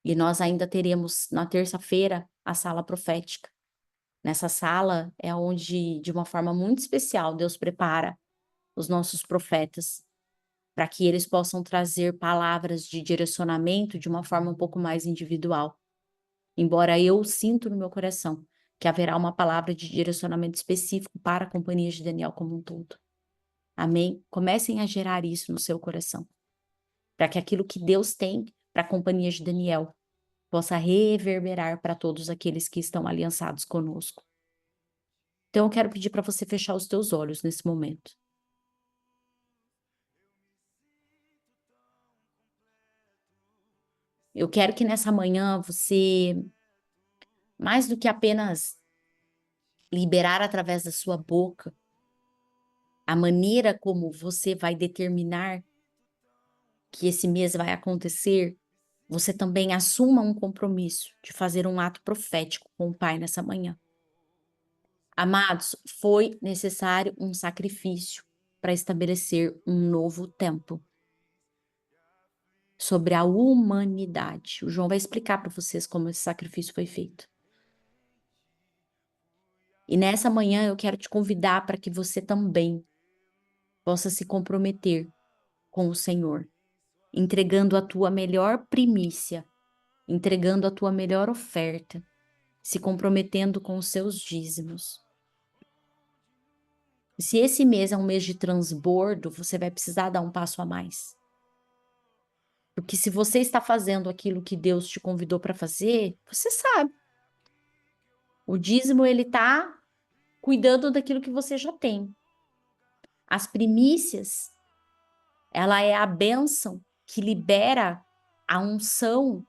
E nós ainda teremos na terça-feira a sala profética. Nessa sala é onde, de uma forma muito especial, Deus prepara os nossos profetas para que eles possam trazer palavras de direcionamento de uma forma um pouco mais individual. Embora eu sinto no meu coração que haverá uma palavra de direcionamento específico para a companhia de Daniel como um todo. Amém? Comecem a gerar isso no seu coração, para que aquilo que Deus tem para a companhia de Daniel possa reverberar para todos aqueles que estão aliançados conosco. Então eu quero pedir para você fechar os teus olhos nesse momento. Eu quero que nessa manhã você, mais do que apenas liberar através da sua boca, a maneira como você vai determinar que esse mês vai acontecer, você também assuma um compromisso de fazer um ato profético com o Pai nessa manhã. Amados, foi necessário um sacrifício para estabelecer um novo tempo sobre a humanidade. O João vai explicar para vocês como esse sacrifício foi feito. E nessa manhã eu quero te convidar para que você também possa se comprometer com o Senhor, entregando a tua melhor primícia, entregando a tua melhor oferta, se comprometendo com os seus dízimos. E se esse mês é um mês de transbordo, você vai precisar dar um passo a mais. Porque se você está fazendo aquilo que Deus te convidou para fazer, você sabe. O dízimo, ele está cuidando daquilo que você já tem. As primícias, ela é a bênção que libera a unção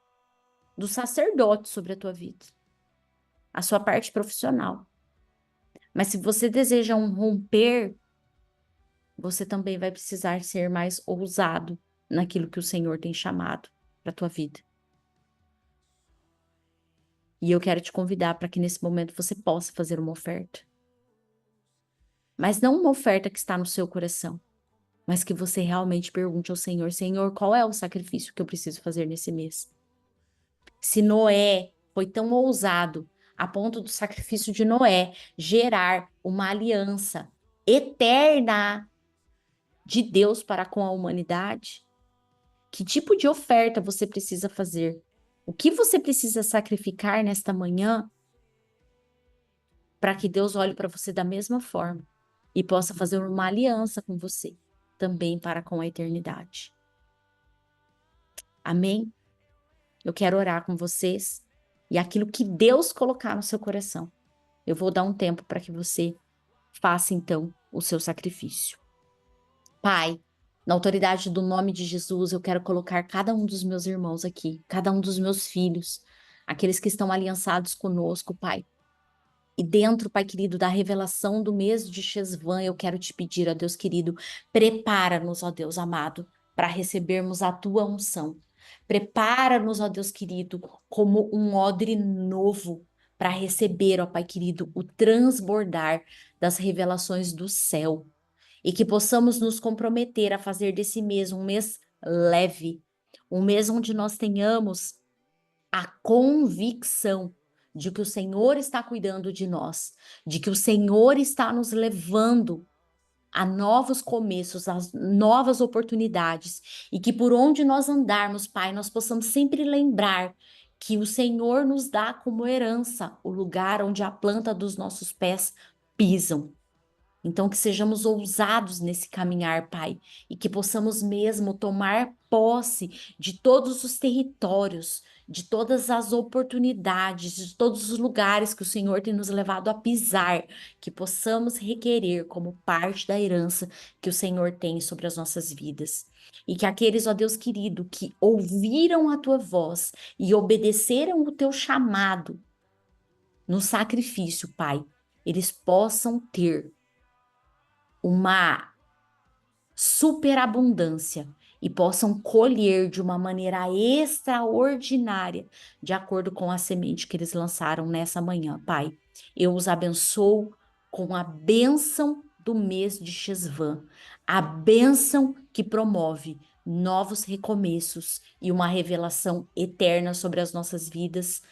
do sacerdote sobre a tua vida, a sua parte profissional. Mas se você deseja um romper, você também vai precisar ser mais ousado naquilo que o Senhor tem chamado para a tua vida. E eu quero te convidar para que nesse momento você possa fazer uma oferta. Mas não uma oferta que está no seu coração, mas que você realmente pergunte ao Senhor, Senhor, qual é o sacrifício que eu preciso fazer nesse mês? Se Noé foi tão ousado a ponto do sacrifício de Noé gerar uma aliança eterna de Deus para com a humanidade, que tipo de oferta você precisa fazer? O que você precisa sacrificar nesta manhã para que Deus olhe para você da mesma forma e possa fazer uma aliança com você também para com a eternidade? Amém? Eu quero orar com vocês e aquilo que Deus colocar no seu coração, eu vou dar um tempo para que você faça então o seu sacrifício. Pai, na autoridade do nome de Jesus, eu quero colocar cada um dos meus irmãos aqui, cada um dos meus filhos, aqueles que estão aliançados conosco, Pai. E dentro, Pai querido, da revelação do mês de Chesvan, eu quero te pedir, ó Deus querido, prepara-nos, ó Deus amado, para recebermos a tua unção. Prepara-nos, ó Deus querido, como um odre novo para receber, ó Pai querido, o transbordar das revelações do céu. E que possamos nos comprometer a fazer desse mês um mês leve, um mês onde nós tenhamos a convicção de que o Senhor está cuidando de nós, de que o Senhor está nos levando a novos começos, a novas oportunidades, e que por onde nós andarmos, Pai, nós possamos sempre lembrar que o Senhor nos dá como herança o lugar onde a planta dos nossos pés pisam. Então, que sejamos ousados nesse caminhar, Pai, e que possamos mesmo tomar posse de todos os territórios, de todas as oportunidades, de todos os lugares que o Senhor tem nos levado a pisar, que possamos requerer como parte da herança que o Senhor tem sobre as nossas vidas. E que aqueles, ó Deus querido, que ouviram a tua voz e obedeceram o teu chamado no sacrifício, Pai, eles possam ter uma superabundância e possam colher de uma maneira extraordinária, de acordo com a semente que eles lançaram nessa manhã, Pai. Eu os abençoo com a bênção do mês de Chesvan, a bênção que promove novos recomeços e uma revelação eterna sobre as nossas vidas,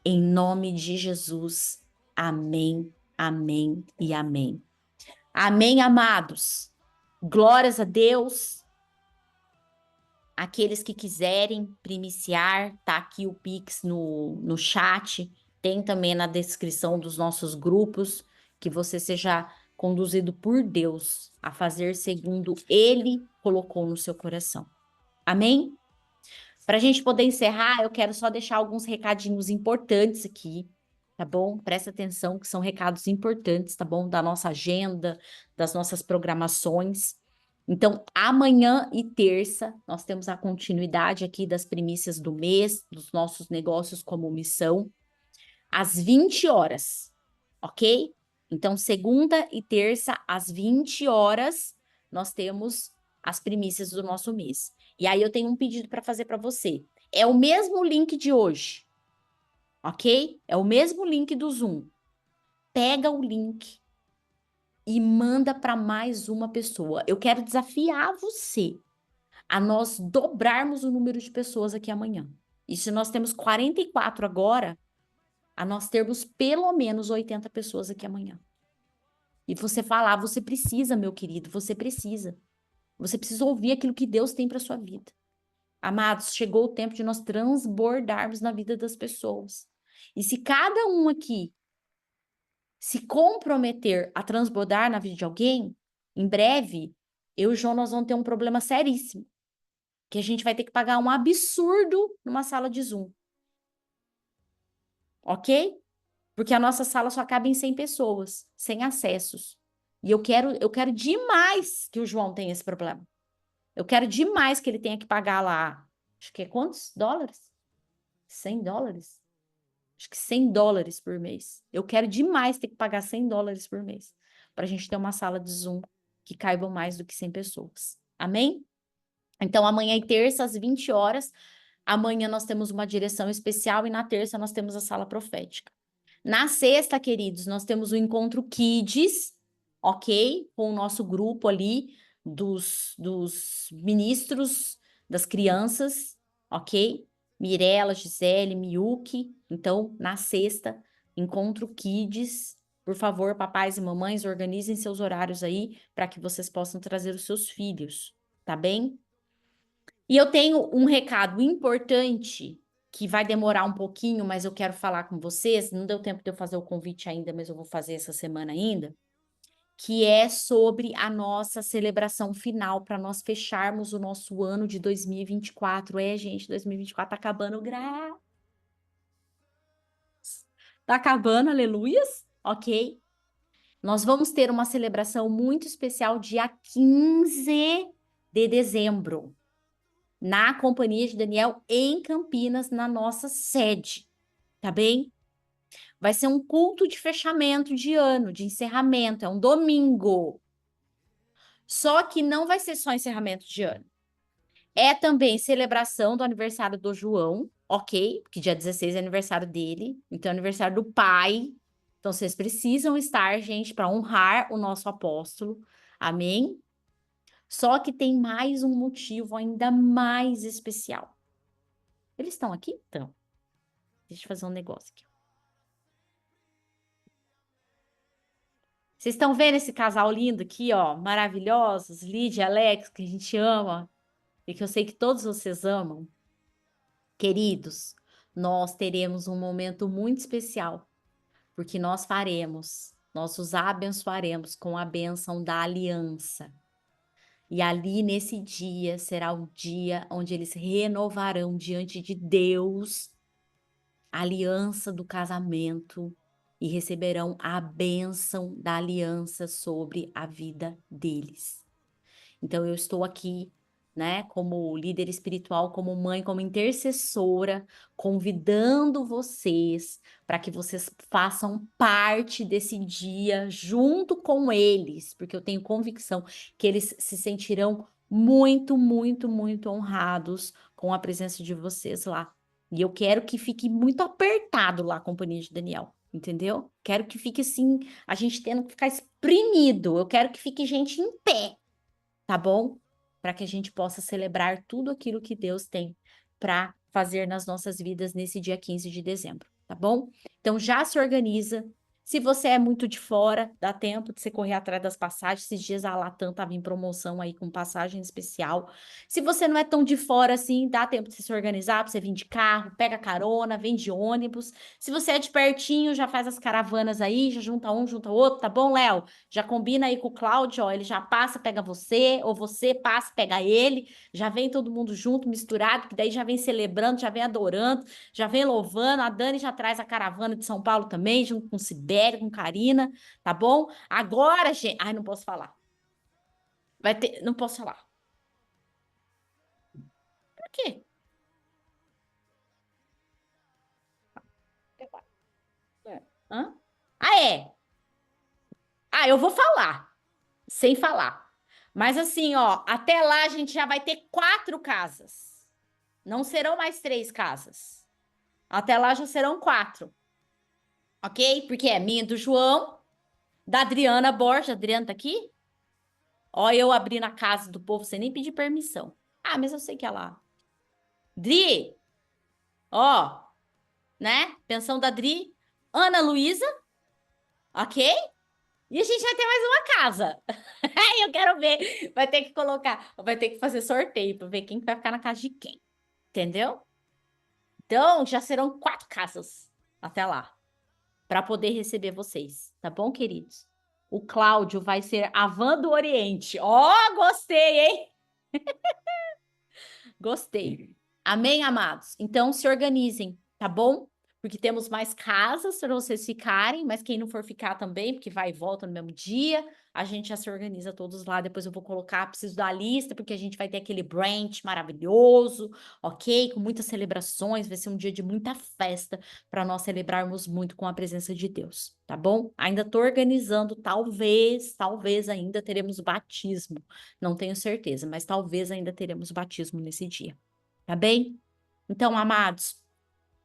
em nome de Jesus. Amém, amém e amém. Amém, amados. Glórias a Deus. Aqueles que quiserem primiciar, tá aqui o Pix no chat. Tem também na descrição dos nossos grupos, que você seja conduzido por Deus a fazer segundo Ele colocou no seu coração. Amém? Para a gente poder encerrar, eu quero só deixar alguns recadinhos importantes aqui. Tá bom? Presta atenção que são recados importantes, tá bom? Da nossa agenda, das nossas programações. Então, amanhã e terça, nós temos a continuidade aqui das primícias do mês, dos nossos negócios como missão, às 20 horas, ok? Então, segunda e terça, às 20 horas, nós temos as primícias do nosso mês. E aí, eu tenho um pedido para fazer para você. É o mesmo link de hoje. Ok? É o mesmo link do Zoom. Pega o link e manda para mais uma pessoa. Eu quero desafiar você a nós dobrarmos o número de pessoas aqui amanhã. E se nós temos 44 agora, a nós termos pelo menos 80 pessoas aqui amanhã. E você falar, você precisa, meu querido, você precisa. Você precisa ouvir aquilo que Deus tem para sua vida. Amados, chegou o tempo de nós transbordarmos na vida das pessoas. E se cada um aqui se comprometer a transbordar na vida de alguém, em breve, eu e o João, nós vamos ter um problema seríssimo. Que a gente vai ter que pagar um absurdo numa sala de Zoom. Ok? Porque a nossa sala só cabe em 100 pessoas, sem acessos. E eu quero demais que o João tenha esse problema. Eu quero demais que ele tenha que pagar lá Acho que é quantos dólares? $100? Acho que $100 por mês. Eu quero demais ter que pagar $100 por mês para a gente ter uma sala de Zoom que caibam mais do que 100 pessoas. Amém? Então, amanhã e terça, às 20 horas, amanhã nós temos uma direção especial e na terça nós temos a sala profética. Na sexta, queridos, nós temos o Encontro Kids, ok? Com o nosso grupo ali dos ministros das crianças, ok? Mirela, Gisele, Miyuki. Então, na sexta, Encontro Kids. Por favor, papais e mamães, organizem seus horários aí para que vocês possam trazer os seus filhos, tá bem? E eu tenho um recado importante que vai demorar um pouquinho, mas eu quero falar com vocês. Não deu tempo de eu fazer o convite ainda, mas eu vou fazer essa semana ainda, que é sobre a nossa celebração final para nós fecharmos o nosso ano de 2024. Gente, 2024 tá acabando, tá acabando, aleluias, ok? Nós vamos ter uma celebração muito especial dia 15 de dezembro. Na Companhia de Daniel, em Campinas, na nossa sede, tá bem? Vai ser um culto de fechamento de ano, de encerramento, é um domingo. Só que não vai ser só encerramento de ano. É também celebração do aniversário do João, ok? Porque dia 16 é aniversário dele, então é aniversário do pai. Então vocês precisam estar, gente, para honrar o nosso apóstolo, amém? Só que tem mais um motivo ainda mais especial. Eles estão aqui? Então, deixa eu fazer um negócio aqui. Vocês estão vendo esse casal lindo aqui, ó? Maravilhosos, Lídia e Alex, que a gente ama e que eu sei que todos vocês amam. Queridos, nós teremos um momento muito especial, porque nós os abençoaremos com a bênção da aliança. E ali, nesse dia, será o dia onde eles renovarão diante de Deus a aliança do casamento e receberão a bênção da aliança sobre a vida deles. Então, eu estou aqui, né, como líder espiritual, como mãe, como intercessora, convidando vocês para que vocês façam parte desse dia junto com eles, porque eu tenho convicção que eles se sentirão muito, muito, muito honrados com a presença de vocês lá. E eu quero que fique muito apertado lá a Companhia de Daniel, entendeu? Quero que fique assim, a gente tendo que ficar espremido. Eu quero que fique gente em pé, tá bom? Para que a gente possa celebrar tudo aquilo que Deus tem para fazer nas nossas vidas nesse dia 15 de dezembro, tá bom? Então já se organiza. Se você é muito de fora, dá tempo de você correr atrás das passagens. Esses dias a Latam estava em promoção aí com passagem especial. Se você não é tão de fora assim, dá tempo de você se organizar para você vir de carro, pega carona, vem de ônibus. Se você é de pertinho, já faz as caravanas aí, já junta um, junta outro, tá bom, Léo? Já combina aí com o Cláudio, ó, ele já passa, pega você, ou você passa, pega ele, já vem todo mundo junto, misturado, que daí já vem celebrando, já vem adorando, já vem louvando. A Dani já traz a caravana de São Paulo também, junto com Sibéria, com Karina, tá bom? Agora, gente... Ai, não posso falar. Vai ter... Não posso falar. Por quê? Hã? Ah, é? Ah, eu vou falar. Sem falar. Mas assim, ó, até lá a gente já vai ter 4 casas. Não serão mais 3 casas. Até lá já serão 4. Ok? Porque é minha do João, da Adriana Borges. A Adriana tá aqui? Ó, eu abri na casa do povo sem nem pedir permissão. Ah, mas eu sei que ela... Dri, ó, né? Pensão da Dri, Ana Luísa, ok? E a gente vai ter mais uma casa. Eu quero ver. Vai ter que colocar, vai ter que fazer sorteio para ver quem vai ficar na casa de quem. Entendeu? Então, já serão 4 casas até lá, para poder receber vocês. Tá bom, queridos? O Cláudio vai ser a van do Oriente. Ó, gostei, hein? Gostei. Amém, amados? Então, se organizem, tá bom? porque temos mais casas para vocês ficarem, mas quem não for ficar também, porque vai e volta no mesmo dia, a gente já se organiza todos lá. Depois eu vou colocar, preciso da lista, porque a gente vai ter aquele brunch maravilhoso, ok? Com muitas celebrações, vai ser um dia de muita festa para nós celebrarmos muito com a presença de Deus, tá bom? Ainda estou organizando, talvez ainda teremos batismo, não tenho certeza, mas talvez ainda teremos batismo nesse dia, tá bem? Então, amados,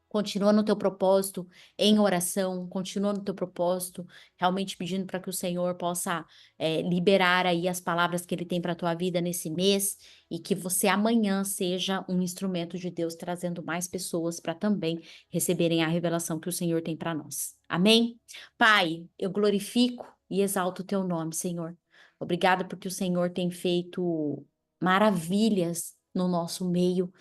continua no teu propósito em oração, continua no teu propósito, realmente pedindo para que o Senhor possa liberar aí as palavras que Ele tem para a tua vida nesse mês e que você amanhã seja um instrumento de Deus, trazendo mais pessoas para também receberem a revelação que o Senhor tem para nós. Amém? Pai, eu glorifico e exalto o teu nome, Senhor. Obrigada porque o Senhor tem feito maravilhas no nosso meio.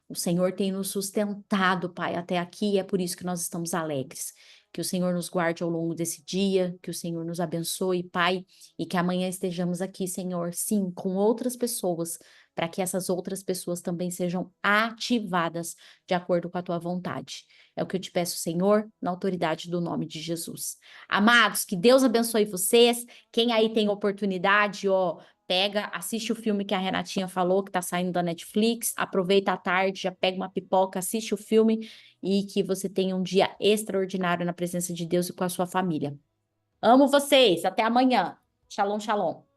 O Senhor tem nos sustentado, Pai, até aqui, e é por isso que nós estamos alegres. Que o Senhor nos guarde ao longo desse dia, que o Senhor nos abençoe, Pai, e que amanhã estejamos aqui, Senhor, sim, com outras pessoas, para que essas outras pessoas também sejam ativadas de acordo com a tua vontade. É o que eu te peço, Senhor, na autoridade do nome de Jesus. Amados, que Deus abençoe vocês. Quem aí tem oportunidade, ó, pega, assiste o filme que a Renatinha falou, que tá saindo da Netflix, aproveita a tarde, já pega uma pipoca, assiste o filme e que você tenha um dia extraordinário na presença de Deus e com a sua família. Amo vocês, até amanhã. Shalom, shalom.